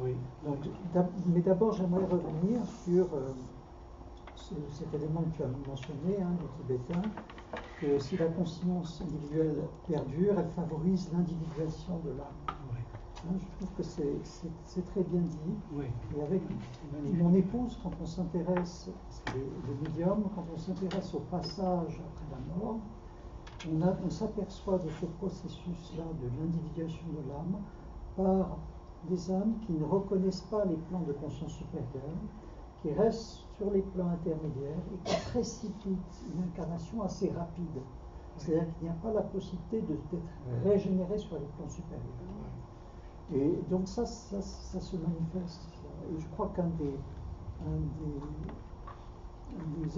Oui. Donc, mais d'abord, j'aimerais revenir sur cet élément que tu as mentionné, le tibétain, que si la conscience individuelle perdure, elle favorise l'individuation de l'âme. Oui. Je trouve que c'est très bien dit. Oui. Et avec mon épouse, quand on s'intéresse, les médiums, quand on s'intéresse au passage après la mort, on s'aperçoit de ce processus-là de l'individuation de l'âme par des âmes qui ne reconnaissent pas les plans de conscience supérieure, qui restent sur les plans intermédiaires et qui précipitent une incarnation assez rapide. C'est-à-dire qu'il n'y a pas la possibilité d'être régénéré sur les plans supérieurs. Et donc ça se manifeste. Et je crois qu'un des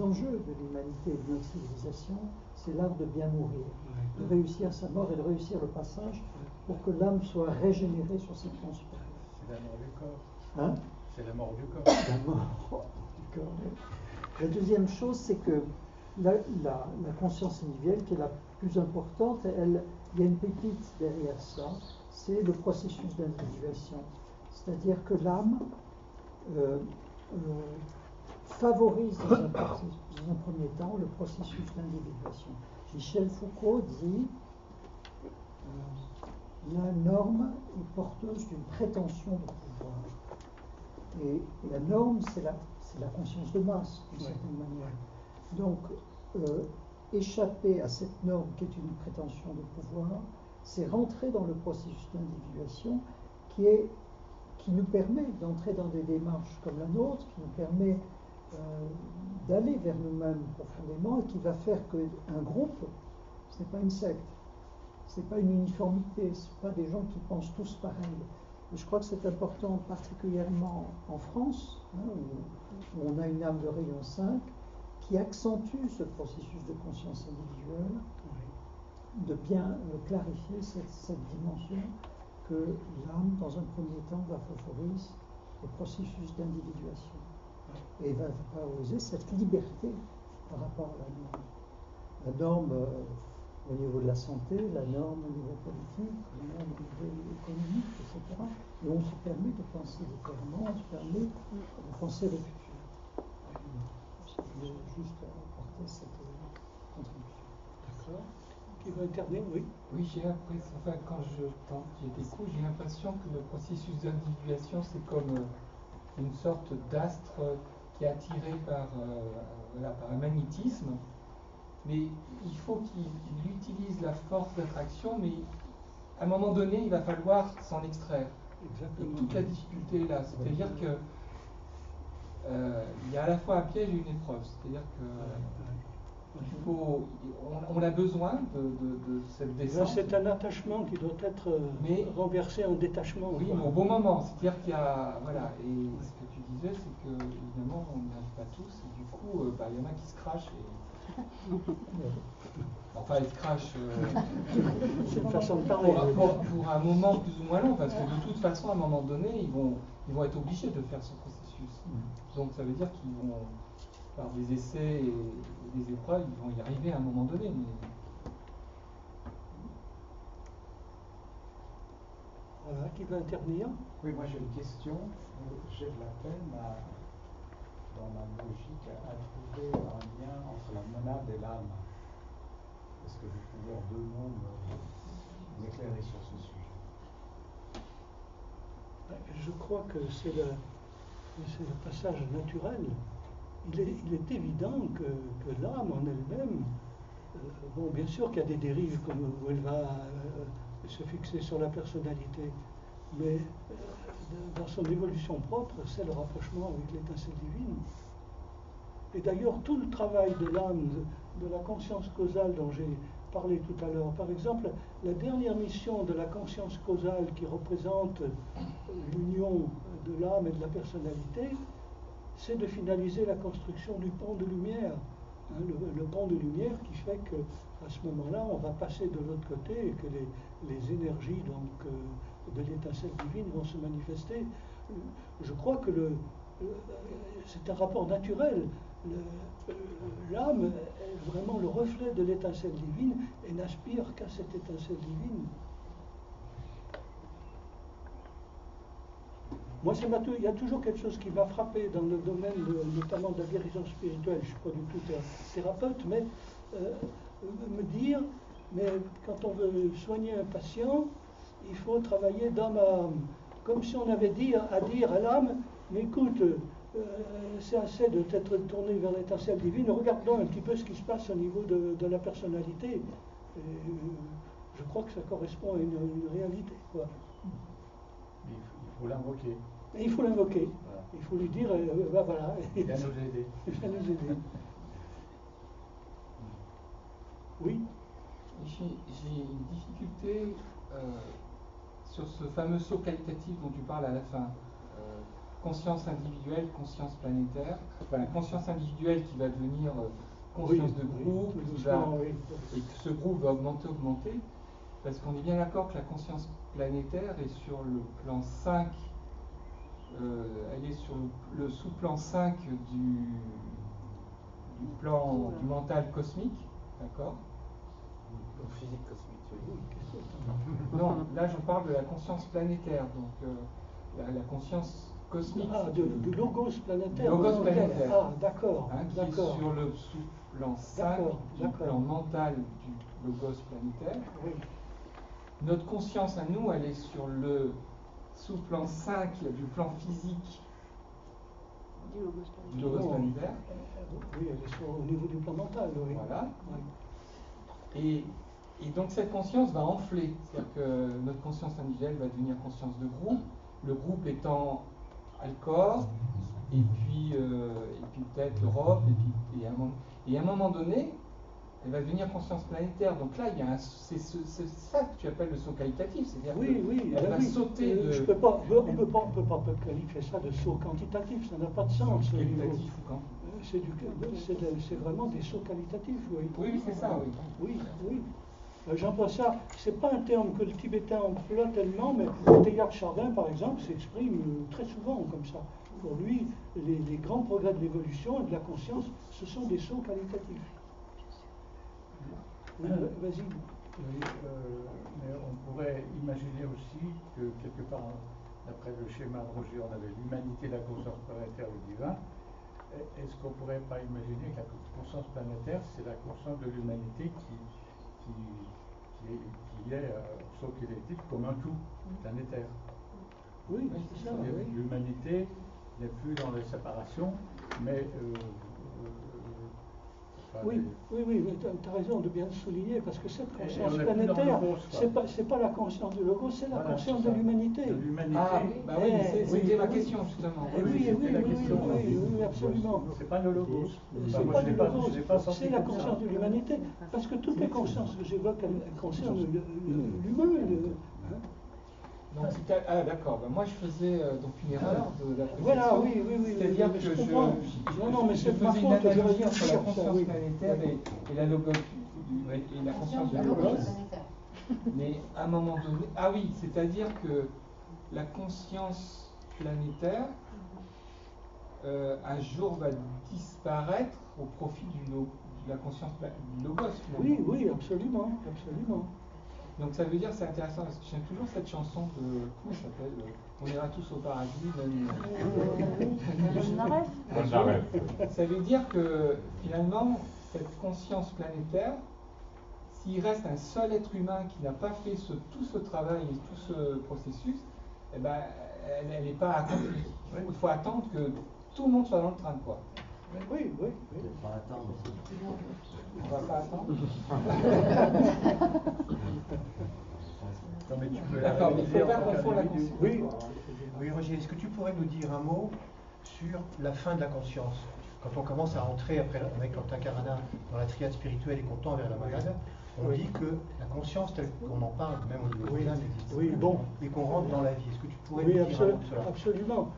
enjeux de l'humanité et de notre civilisation, c'est l'art de bien mourir, de réussir sa mort et de réussir le passage pour que l'âme soit régénérée sur ses plans supérieurs. C'est la mort du corps. Hein? C'est la mort du corps. La mort du corps. La deuxième chose, c'est que la conscience individuelle, qui est la plus importante, il y a une pépite derrière ça, c'est le processus d'individuation. C'est-à-dire que l'âme favorise dans un premier temps le processus d'individuation. Michel Foucault dit la norme est porteuse d'une prétention de pouvoir. Et la norme, c'est la conscience de masse, d'une certaine manière. Donc, échapper à cette norme qui est une prétention de pouvoir, c'est rentrer dans le processus d'individuation qui nous permet d'entrer dans des démarches comme la nôtre, qui nous permet d'aller vers nous-mêmes profondément et qui va faire qu'un groupe, ce n'est pas une secte, ce n'est pas une uniformité, ce n'est pas des gens qui pensent tous pareil. Et je crois que c'est important, particulièrement en France, où on a une âme de rayon 5, qui accentue ce processus de conscience individuelle, de bien clarifier cette dimension que l'âme, dans un premier temps, va favoriser le processus d'individuation. Et va favoriser cette liberté par rapport à la norme. La norme au niveau de la santé, la norme au niveau politique, la norme au niveau économique, etc. Et on se permet de penser différemment, on se permet de penser le futur. Je voulais juste apporter cette contribution. D'accord. Qui va intervenir, oui. Oui, j'ai l'impression, quand j'y découvre, j'ai l'impression que le processus d'individuation, c'est comme une sorte d'astre qui est attiré par un magnétisme, mais il faut qu'il utilise la force d'attraction, mais à un moment donné, il va falloir s'en extraire. Exactement. Et toute la difficulté est là, c'est-à-dire que il y a à la fois un piège et une épreuve, c'est-à-dire que on a besoin de cette descente. C'est un attachement qui doit être renversé en détachement. Oui, mais au bon moment. C'est-à-dire qu'il y a. Voilà. Et ce que tu disais, c'est que, évidemment, on n'y arrive pas tous. Et du coup, il y en a qui se crachent. Enfin, ils se crachent. C'est une façon de parler. Pour un moment plus ou moins long, parce que de toute façon, à un moment donné, ils vont être obligés de faire ce processus. Donc, ça veut dire qu'ils vont. Par des essais et des épreuves, ils vont y arriver à un moment donné. Mais... Voilà, qui va intervenir? Oui, moi j'ai une question. J'ai de la peine dans ma logique à trouver un lien entre la monade et l'âme. Est-ce que vous pouvez en 2 mots m'éclairer sur ce sujet? Je crois que c'est le passage naturel il est évident que l'âme en elle-même, bon, bien sûr qu'il y a des dérives comme où elle va se fixer sur la personnalité, mais dans son évolution propre, c'est le rapprochement avec l'étincelle divine. Et d'ailleurs, tout le travail de l'âme, de la conscience causale dont j'ai parlé tout à l'heure, par exemple, la dernière mission de la conscience causale qui représente l'union de l'âme et de la personnalité, c'est de finaliser la construction du pont de lumière. Hein, le pont de lumière qui fait qu'à ce moment-là, on va passer de l'autre côté et que les énergies donc, de l'étincelle divine vont se manifester. Je crois que c'est un rapport naturel. L'âme est vraiment le reflet de l'étincelle divine et n'aspire qu'à cette étincelle divine. Moi, il y a toujours quelque chose qui m'a frappé dans le domaine notamment de la guérison spirituelle. Je ne suis pas du tout thérapeute, mais me dire, mais quand on veut soigner un patient, il faut travailler d'âme à âme. Comme si on avait à dire à l'âme, mais écoute, c'est assez de t'être tourné vers l'étincelle divine, regardons un petit peu ce qui se passe au niveau de la personnalité. Et, je crois que ça correspond à une réalité, quoi. Il faut l'invoquer. Et il faut l'invoquer. Voilà. Il faut lui dire, voilà. Il va nous aider. Il va nous aider. Oui. J'ai une difficulté sur ce fameux saut qualitatif dont tu parles à la fin. Conscience individuelle, conscience planétaire. Enfin, la conscience individuelle qui va devenir conscience de groupe, et que ce groupe va augmenter, parce qu'on est bien d'accord que la conscience planétaire est sur le plan 5, elle est sur le sous-plan 5 du plan du mental cosmique, d'accord? Physique cosmique, Non, là je parle de la conscience planétaire, donc la conscience cosmique. Ah, de logos planétaire. Logos planétaire. Ah, d'accord. Hein, qui est sur le sous-plan 5 du plan mental du logos planétaire. Oui. Notre conscience à nous, elle est sur le sous-plan 5 du plan physique du logos planétaire. Oui, elle est au niveau du plan mental. Oui. Voilà. Oui. Et donc cette conscience va enfler, c'est-à-dire que notre conscience individuelle va devenir conscience de groupe, le groupe étant le corps, et puis peut-être l'Europe, et à un moment donné, elle va devenir conscience planétaire. Donc là, c'est ça que tu appelles le saut qualitatif, c'est-à-dire qu'elle va sauter de... On peut pas qualifier ça de saut quantitatif, ça n'a pas de sens. Qualitatif ou quand c'est vraiment des sauts qualitatifs, oui. Oui, c'est ça, oui. Oui. J'emploie ça, c'est pas un terme que le tibétain emploie tellement, mais Teilhard Chardin, par exemple, s'exprime très souvent comme ça. Pour lui, les grands progrès de l'évolution et de la conscience, ce sont des sauts qualitatifs. Vas-y. Oui, mais on pourrait imaginer aussi que quelque part, d'après le schéma de Roger, on avait l'humanité, la conscience planétaire, le divin. Est-ce qu'on ne pourrait pas imaginer que la conscience planétaire, c'est la conscience de l'humanité qui est saut qualitatif comme un tout planétaire? Oui, c'est ça. Oui. L'humanité n'est plus dans les séparations, mais oui, mais tu as raison de bien le souligner, parce que cette conscience planétaire, c'est pas la conscience du logos, c'est la conscience de l'humanité. Ah, bah oui, c'était ma question justement. Oui, absolument. C'est pas le logos. C'est pas le logos, c'est la conscience de l'humanité, parce que toutes les consciences que j'évoque, elles concernent l'humain. Donc, d'accord. Ben, moi, je faisais donc une erreur de la Voilà, oui. C'est-à-dire que je faisais une analogie entre la conscience planétaire et la logos, et la conscience de logos. Mais à un moment donné, c'est-à-dire que la conscience planétaire, un jour va disparaître au profit de la conscience du logos. Finalement. Oui, absolument. Donc ça veut dire, c'est intéressant, parce que j'aime toujours cette chanson qui s'appelle On ira tous au paradis. Ça veut dire que finalement, cette conscience planétaire, s'il reste un seul être humain qui n'a pas fait tout ce travail et tout ce processus, eh ben, elle n'est pas accomplie. Il faut attendre que tout le monde soit dans le train, quoi. Oui, oui, oui. Peut-être pas attendre. On va pas attendre. Non, mais tu peux D'accord, mais il l'harmoniser faut en pas tant confondre la qu'individu. conscience. Oui. Oui, Roger, est-ce que tu pourrais nous dire un mot sur la fin de la conscience? Quand on commence à entrer après, avec l'Antakarana dans la triade spirituelle et qu'on tend vers la monade, on dit que la conscience telle qu'on en parle, même au niveau de l'âme, n'existe Oui, plus, bon. et qu'on rentre dans la vie. Est-ce que tu pourrais Oui, nous dire un mot de cela? absolument.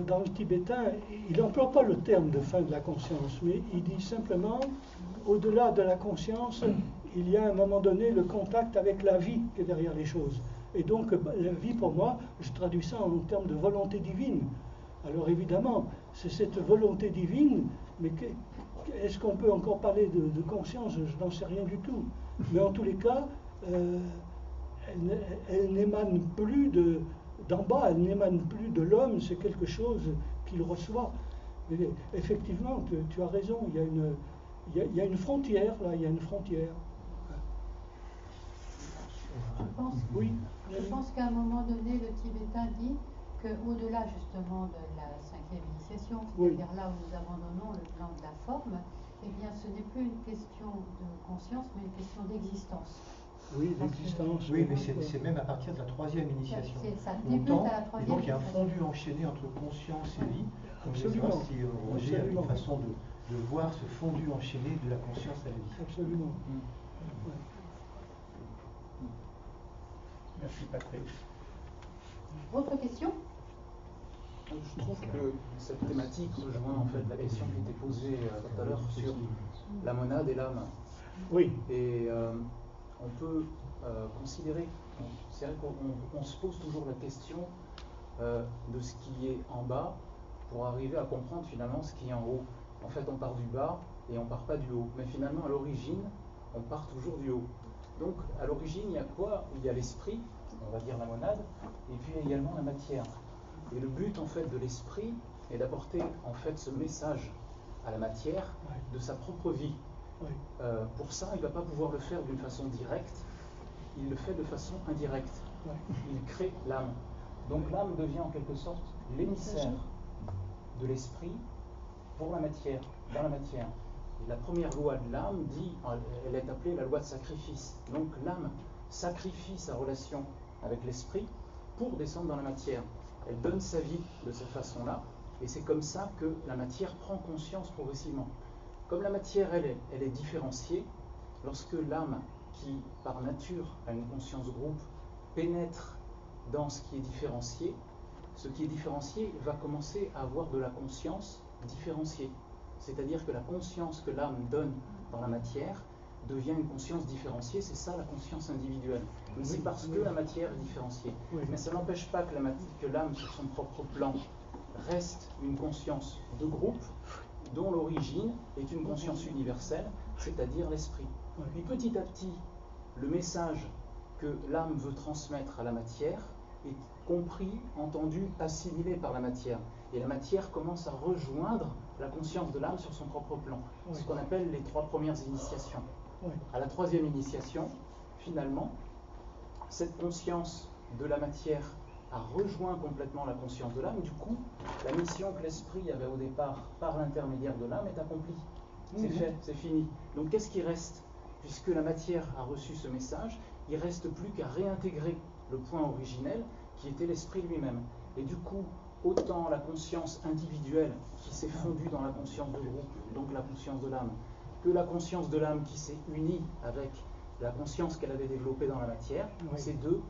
Dans le tibétain, il n'emploie pas le terme de fin de la conscience, mais il dit simplement, au-delà de la conscience, il y a à un moment donné le contact avec la vie qui est derrière les choses. Et donc, la vie, pour moi, je traduis ça en termes de volonté divine. Alors évidemment, c'est cette volonté divine, mais est-ce qu'on peut encore parler de conscience? Je n'en sais rien du tout. Mais en tous les cas, elle n'émane plus d'en bas, elle n'émane plus de l'homme, c'est quelque chose qu'il reçoit. Mais effectivement, tu as raison, il y a une frontière, là, il y a une frontière. Je pense qu'à un moment donné, le tibétain dit qu'au-delà justement de la 5e initiation, c'est-à-dire là où nous abandonnons le plan de la forme, eh bien ce n'est plus une question de conscience, mais une question d'existence. Oui, l'existence. Oui, mais c'est même à partir de la 3e initiation. Ça On débute tend, à la 3e et donc il y a un initiation. fondu enchaîné entre conscience et vie. Donc je sais Absolument. pas si Roger a une façon de voir ce fondu enchaîné de la conscience à la vie. Absolument. Ouais. Merci Patrick. Autre question? Je trouve que cette thématique rejoint en fait la question qui était posée tout à l'heure sur la monade et l'âme. Oui. Et on peut considérer, c'est vrai qu'on se pose toujours la question de ce qui est en bas pour arriver à comprendre finalement ce qui est en haut. En fait, on part du bas et on part pas du haut. Mais finalement, à l'origine, on part toujours du haut. Donc, à l'origine, il y a quoi? Il y a l'esprit, on va dire la monade, et puis également la matière. Et le but, en fait, de l'esprit est d'apporter, en fait, ce message à la matière de sa propre vie. Oui. Pour ça, il ne va pas pouvoir le faire d'une façon directe, il le fait de façon indirecte. Oui. Il crée l'âme. Donc l'âme devient en quelque sorte l'émissaire de l'esprit pour la matière, dans la matière. Et la première loi de l'âme dit, elle est appelée la loi de sacrifice. Donc l'âme sacrifie sa relation avec l'esprit pour descendre dans la matière. Elle donne sa vie de cette façon-là, et c'est comme ça que la matière prend conscience progressivement. Comme la matière, elle est différenciée, lorsque l'âme, qui par nature a une conscience groupe, pénètre dans ce qui est différencié, ce qui est différencié va commencer à avoir de la conscience différenciée. C'est-à-dire que la conscience que l'âme donne dans la matière devient une conscience différenciée, c'est ça la conscience individuelle. Mais c'est parce que la matière est différenciée. Oui. Mais ça n'empêche pas que l'âme, sur son propre plan, reste une conscience de groupe, dont l'origine est une conscience universelle, c'est-à-dire l'esprit. Puis petit à petit, le message que l'âme veut transmettre à la matière est compris, entendu, assimilé par la matière. Et la matière commence à rejoindre la conscience de l'âme sur son propre plan. Ce qu'on appelle les 3 premières initiations. À la 3e initiation, finalement, cette conscience de la matière a rejoint complètement la conscience de l'âme. Du coup, la mission que l'esprit avait au départ par l'intermédiaire de l'âme est accomplie. C'est fait, c'est fini. Donc qu'est-ce qui reste? Puisque la matière a reçu ce message, il ne reste plus qu'à réintégrer le point originel qui était l'esprit lui-même. Et du coup, autant la conscience individuelle qui s'est fondue dans la conscience de groupe, donc la conscience de l'âme, que la conscience de l'âme qui s'est unie avec la conscience qu'elle avait développée dans la matière, ces deux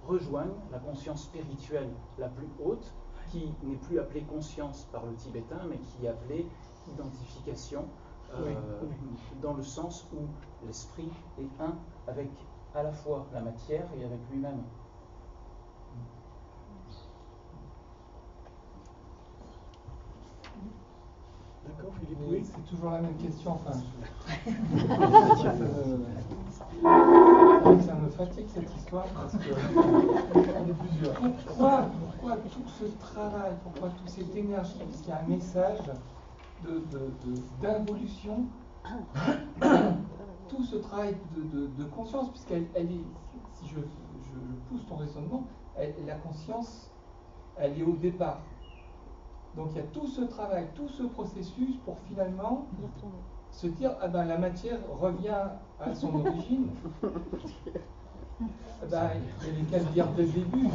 rejoignent la conscience spirituelle la plus haute, qui n'est plus appelée conscience par le tibétain, mais qui est appelée identification, dans le sens où l'esprit est un avec à la fois la matière et avec lui-même. D'accord, Philippe? Oui, c'est toujours la même question. Enfin, ça me fatigue cette histoire parce que pourquoi tout ce travail, pourquoi toute cette énergie, parce qu'il y a un message d'involution, tout ce travail de conscience, puisqu'elle est, si je pousse ton raisonnement, la conscience, elle est au départ. Donc il y a tout ce travail, tout ce processus pour finalement se dire ah ben la matière revient à son origine. Ah ben, il y a des cas de dire dès le début.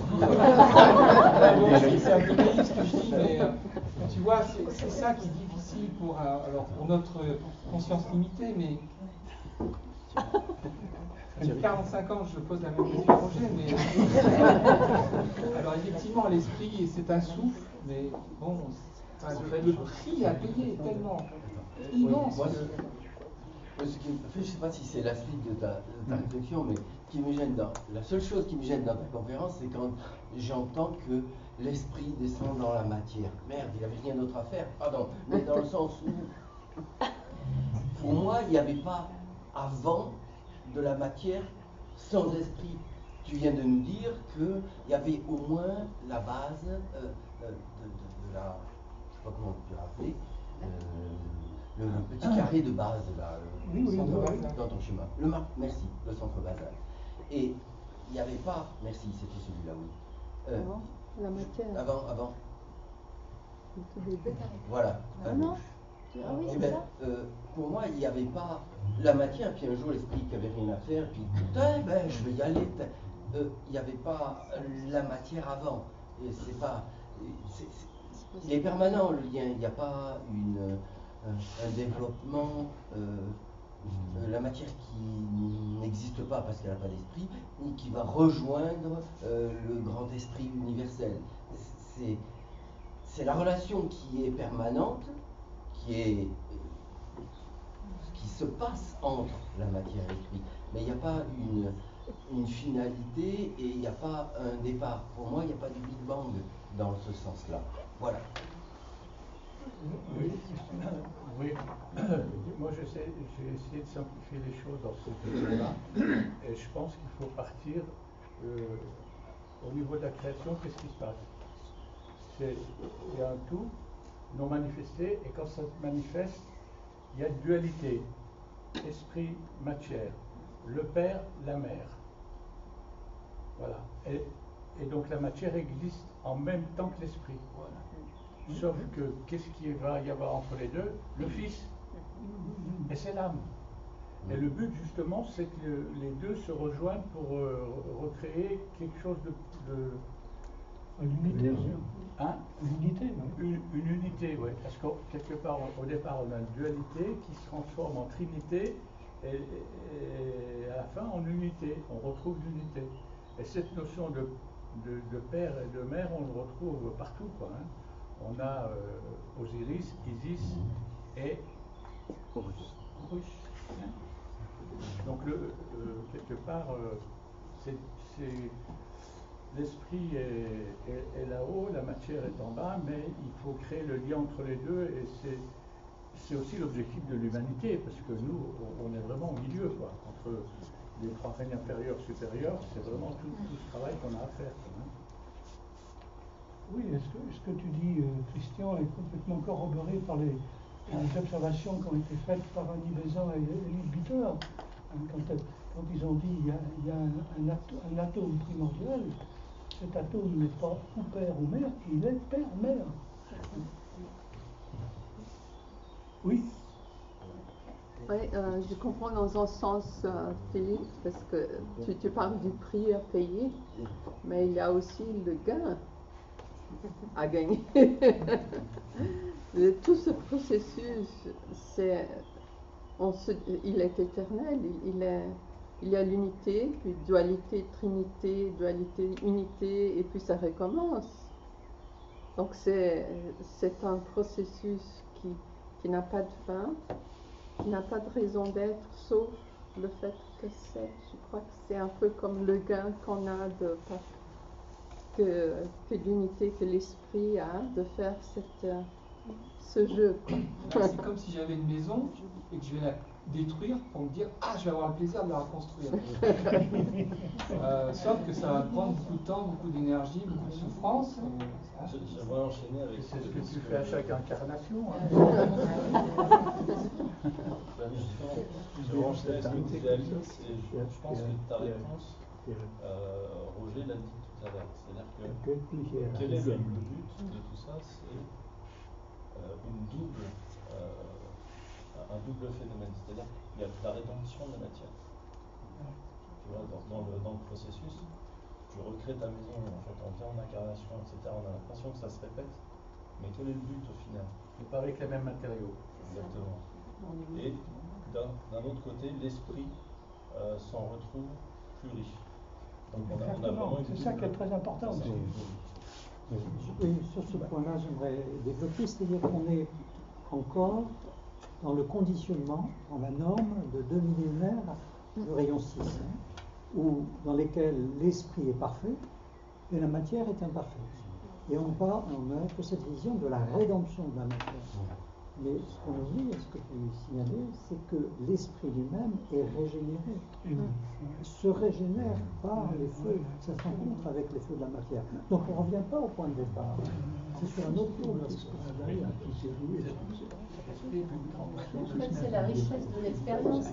C'est un peu naïf ce que je dis, mais tu vois, c'est ça qui est difficile pour, pour notre conscience limitée, mais ça fait 45 ans que je pose la même question au projet, mais alors effectivement l'esprit c'est un souffle, mais bon, le prix à payer est tellement immense. Ce qui me fait, je ne sais pas si c'est la suite de ta réflexion, mais qui me gêne la seule chose qui me gêne dans ta conférence, c'est quand j'entends que l'esprit descend dans la matière. Merde, il n'y avait rien d'autre à faire, pardon, mais dans le sens où, pour moi, il n'y avait pas avant de la matière sans esprit. Tu viens de nous dire qu'il y avait au moins la base de la, je ne sais pas comment on peut appeler, le petit carré de base là, dans ton schéma. Merci, le centre basal. Et il n'y avait pas, merci, c'était celui-là, oui. Avant, la matière. Avant. Le tout début. Voilà. Ah non. Ah oui, c'est ça. Pour moi, il n'y avait pas la matière, puis un jour l'esprit qui avait rien à faire, puis putain, ben je vais y aller. Il n'y avait pas la matière avant. Et c'est pas. Il est permanent le lien. Il n'y a pas un développement. La matière qui n'existe pas parce qu'elle n'a pas d'esprit, ni qui va rejoindre le grand esprit universel. C'est la relation qui est permanente, qui se passe entre la matière et l'esprit. Mais il n'y a pas une finalité et il n'y a pas un départ. Pour moi, il n'y a pas de Big Bang dans ce sens-là. Voilà. Oui. Moi, j'ai essayé de simplifier les choses dans ce domaine-là. Et je pense qu'il faut partir au niveau de la création. Qu'est-ce qui se passe? Il y a un tout non manifesté, et quand ça se manifeste, il y a une dualité. Esprit, matière. Le père, la mère. Voilà. Et donc la matière existe en même temps que l'esprit. Voilà. Sauf que, qu'est-ce qu'il va y avoir entre les deux? Le Fils. Et c'est l'âme. Et le but, justement, c'est que les deux se rejoignent pour recréer quelque chose de l'unité. Hein? L'unité, non? Une unité, oui. Parce que quelque part, au départ, on a une dualité qui se transforme en trinité et à la fin en unité. On retrouve l'unité. Et cette notion de père et de mère, on le retrouve partout, quoi. Hein. On a Osiris, Isis et Horus. Hein. Donc, quelque part, l'esprit est là-haut, la matière est en bas, mais il faut créer le lien entre les deux, et c'est aussi l'objectif de l'humanité, parce que nous, on est vraiment au milieu, quoi, entre les trois règnes inférieurs, supérieurs, c'est vraiment tout ce travail qu'on a à faire. Quand même. Oui, ce que tu dis, Christian, est complètement corroboré par les observations qui ont été faites par Annie Besant et Élie Bitter. Quand ils ont dit il y a un atome primordial, cet atome n'est pas ou père ou mère, il est père-mère. Oui. Oui, je comprends dans un sens, Philippe, parce que tu parles du prix à payer, mais il y a aussi le gain à gagner. Tout ce processus, il est éternel, il y a l'unité, puis dualité, trinité, dualité, unité, et puis ça recommence. Donc c'est un processus qui n'a pas de fin, qui n'a pas de raison d'être, sauf le fait que je crois que c'est un peu comme le gain qu'on a que l'unité, que l'esprit a de faire ce jeu. C'est comme si j'avais une maison et que je vais la détruire pour me dire je vais avoir le plaisir de la reconstruire. Sauf que ça va prendre beaucoup de temps, beaucoup d'énergie, beaucoup de souffrance. J'aimerais enchaîner avec c'est ce que tu fais à chaque incarnation. Je vais enchaîner avec ce que disait Alice, et je pense que ta réponse, Roger l'a dit tout à l'heure. C'est-à-dire que quel est le but de tout ça? C'est double phénomène, c'est-à-dire qu'il y a la rédemption de la matière. Tu vois, dans le processus, tu recrées ta maison, en fait, on vient en incarnation, etc. On a l'impression que ça se répète, mais quel est le but au final? Et pas avec les mêmes matériaux. Exactement. Et d'un autre côté, l'esprit s'en retrouve plus riche. Donc on a vraiment c'est ça qui est très important aussi. Oui, sur ce point-là, j'aimerais développer, c'est-à-dire qu'on est encore dans le conditionnement, dans la norme de 2 millénaires de rayon 6, dans lesquels l'esprit est parfait et la matière est imparfaite. Et on a cette vision de la rédemption de la matière. Mais ce qu'on oublie, ce que tu signalais, c'est que l'esprit lui-même est régénéré. Se régénère par les feux, ça se rencontre avec les feux de la matière. Donc on ne revient pas au point de départ. C'est sur un autre plan. En fait, c'est la richesse de l'expérience.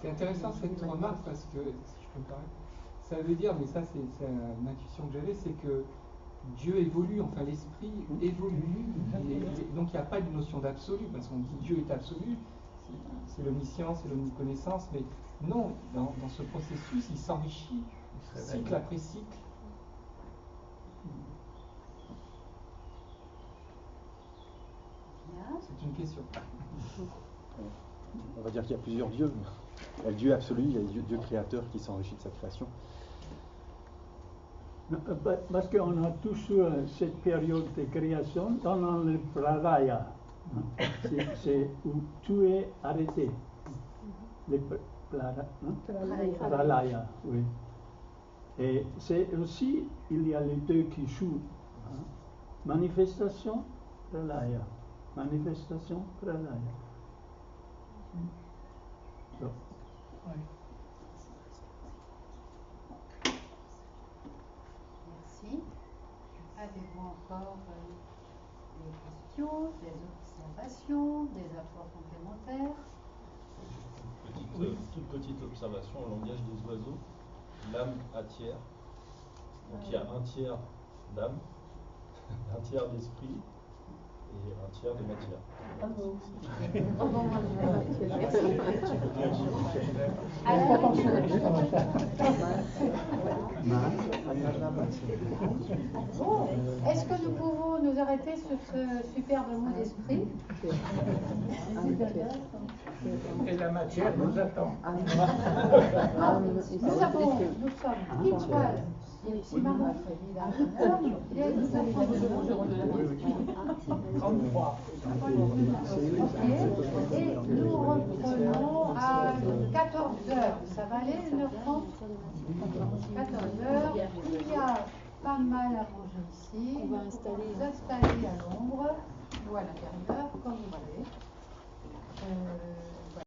C'est intéressant cette remarque parce que, si je peux me permettre, ça veut dire, mais ça c'est une intuition que j'avais, c'est que Dieu évolue, enfin l'esprit évolue, donc il n'y a pas de notion d'absolu, parce qu'on dit Dieu est absolu, c'est l'omniscience, c'est l'omniconnaissance, mais non, dans ce processus, il s'enrichit cycle après cycle. C'est une question. On va dire qu'il y a plusieurs dieux. Il y a le Dieu absolu, il y a le Dieu créateur qui s'enrichit de sa création. Parce qu'on a tous cette période de création dans le pralaya. C'est où tout est arrêté. Le pralaya, oui. Et c'est aussi, il y a les deux qui jouent. Manifestation, pralaya. Manifestation, pralaya. So, Merci. Avez-vous encore des questions, des observations, des apports complémentaires? Toute petite observation au langage des oiseaux. L'âme a tiers. Donc il y a un tiers d'âme, un tiers d'esprit et un tiers de matière. Bravo. Est-ce que nous pouvons nous arrêter sur ce superbe mot d'esprit? et la matière nous attend. Nous sommes pile poil. Si maman fait il a 1 heure, il est 33. Et nous reprenons à 14h. Ça va aller, 1h30? 14h. Il y a pas mal à manger ici. On va vous installer à l'ombre ou à l'intérieur, comme vous voulez.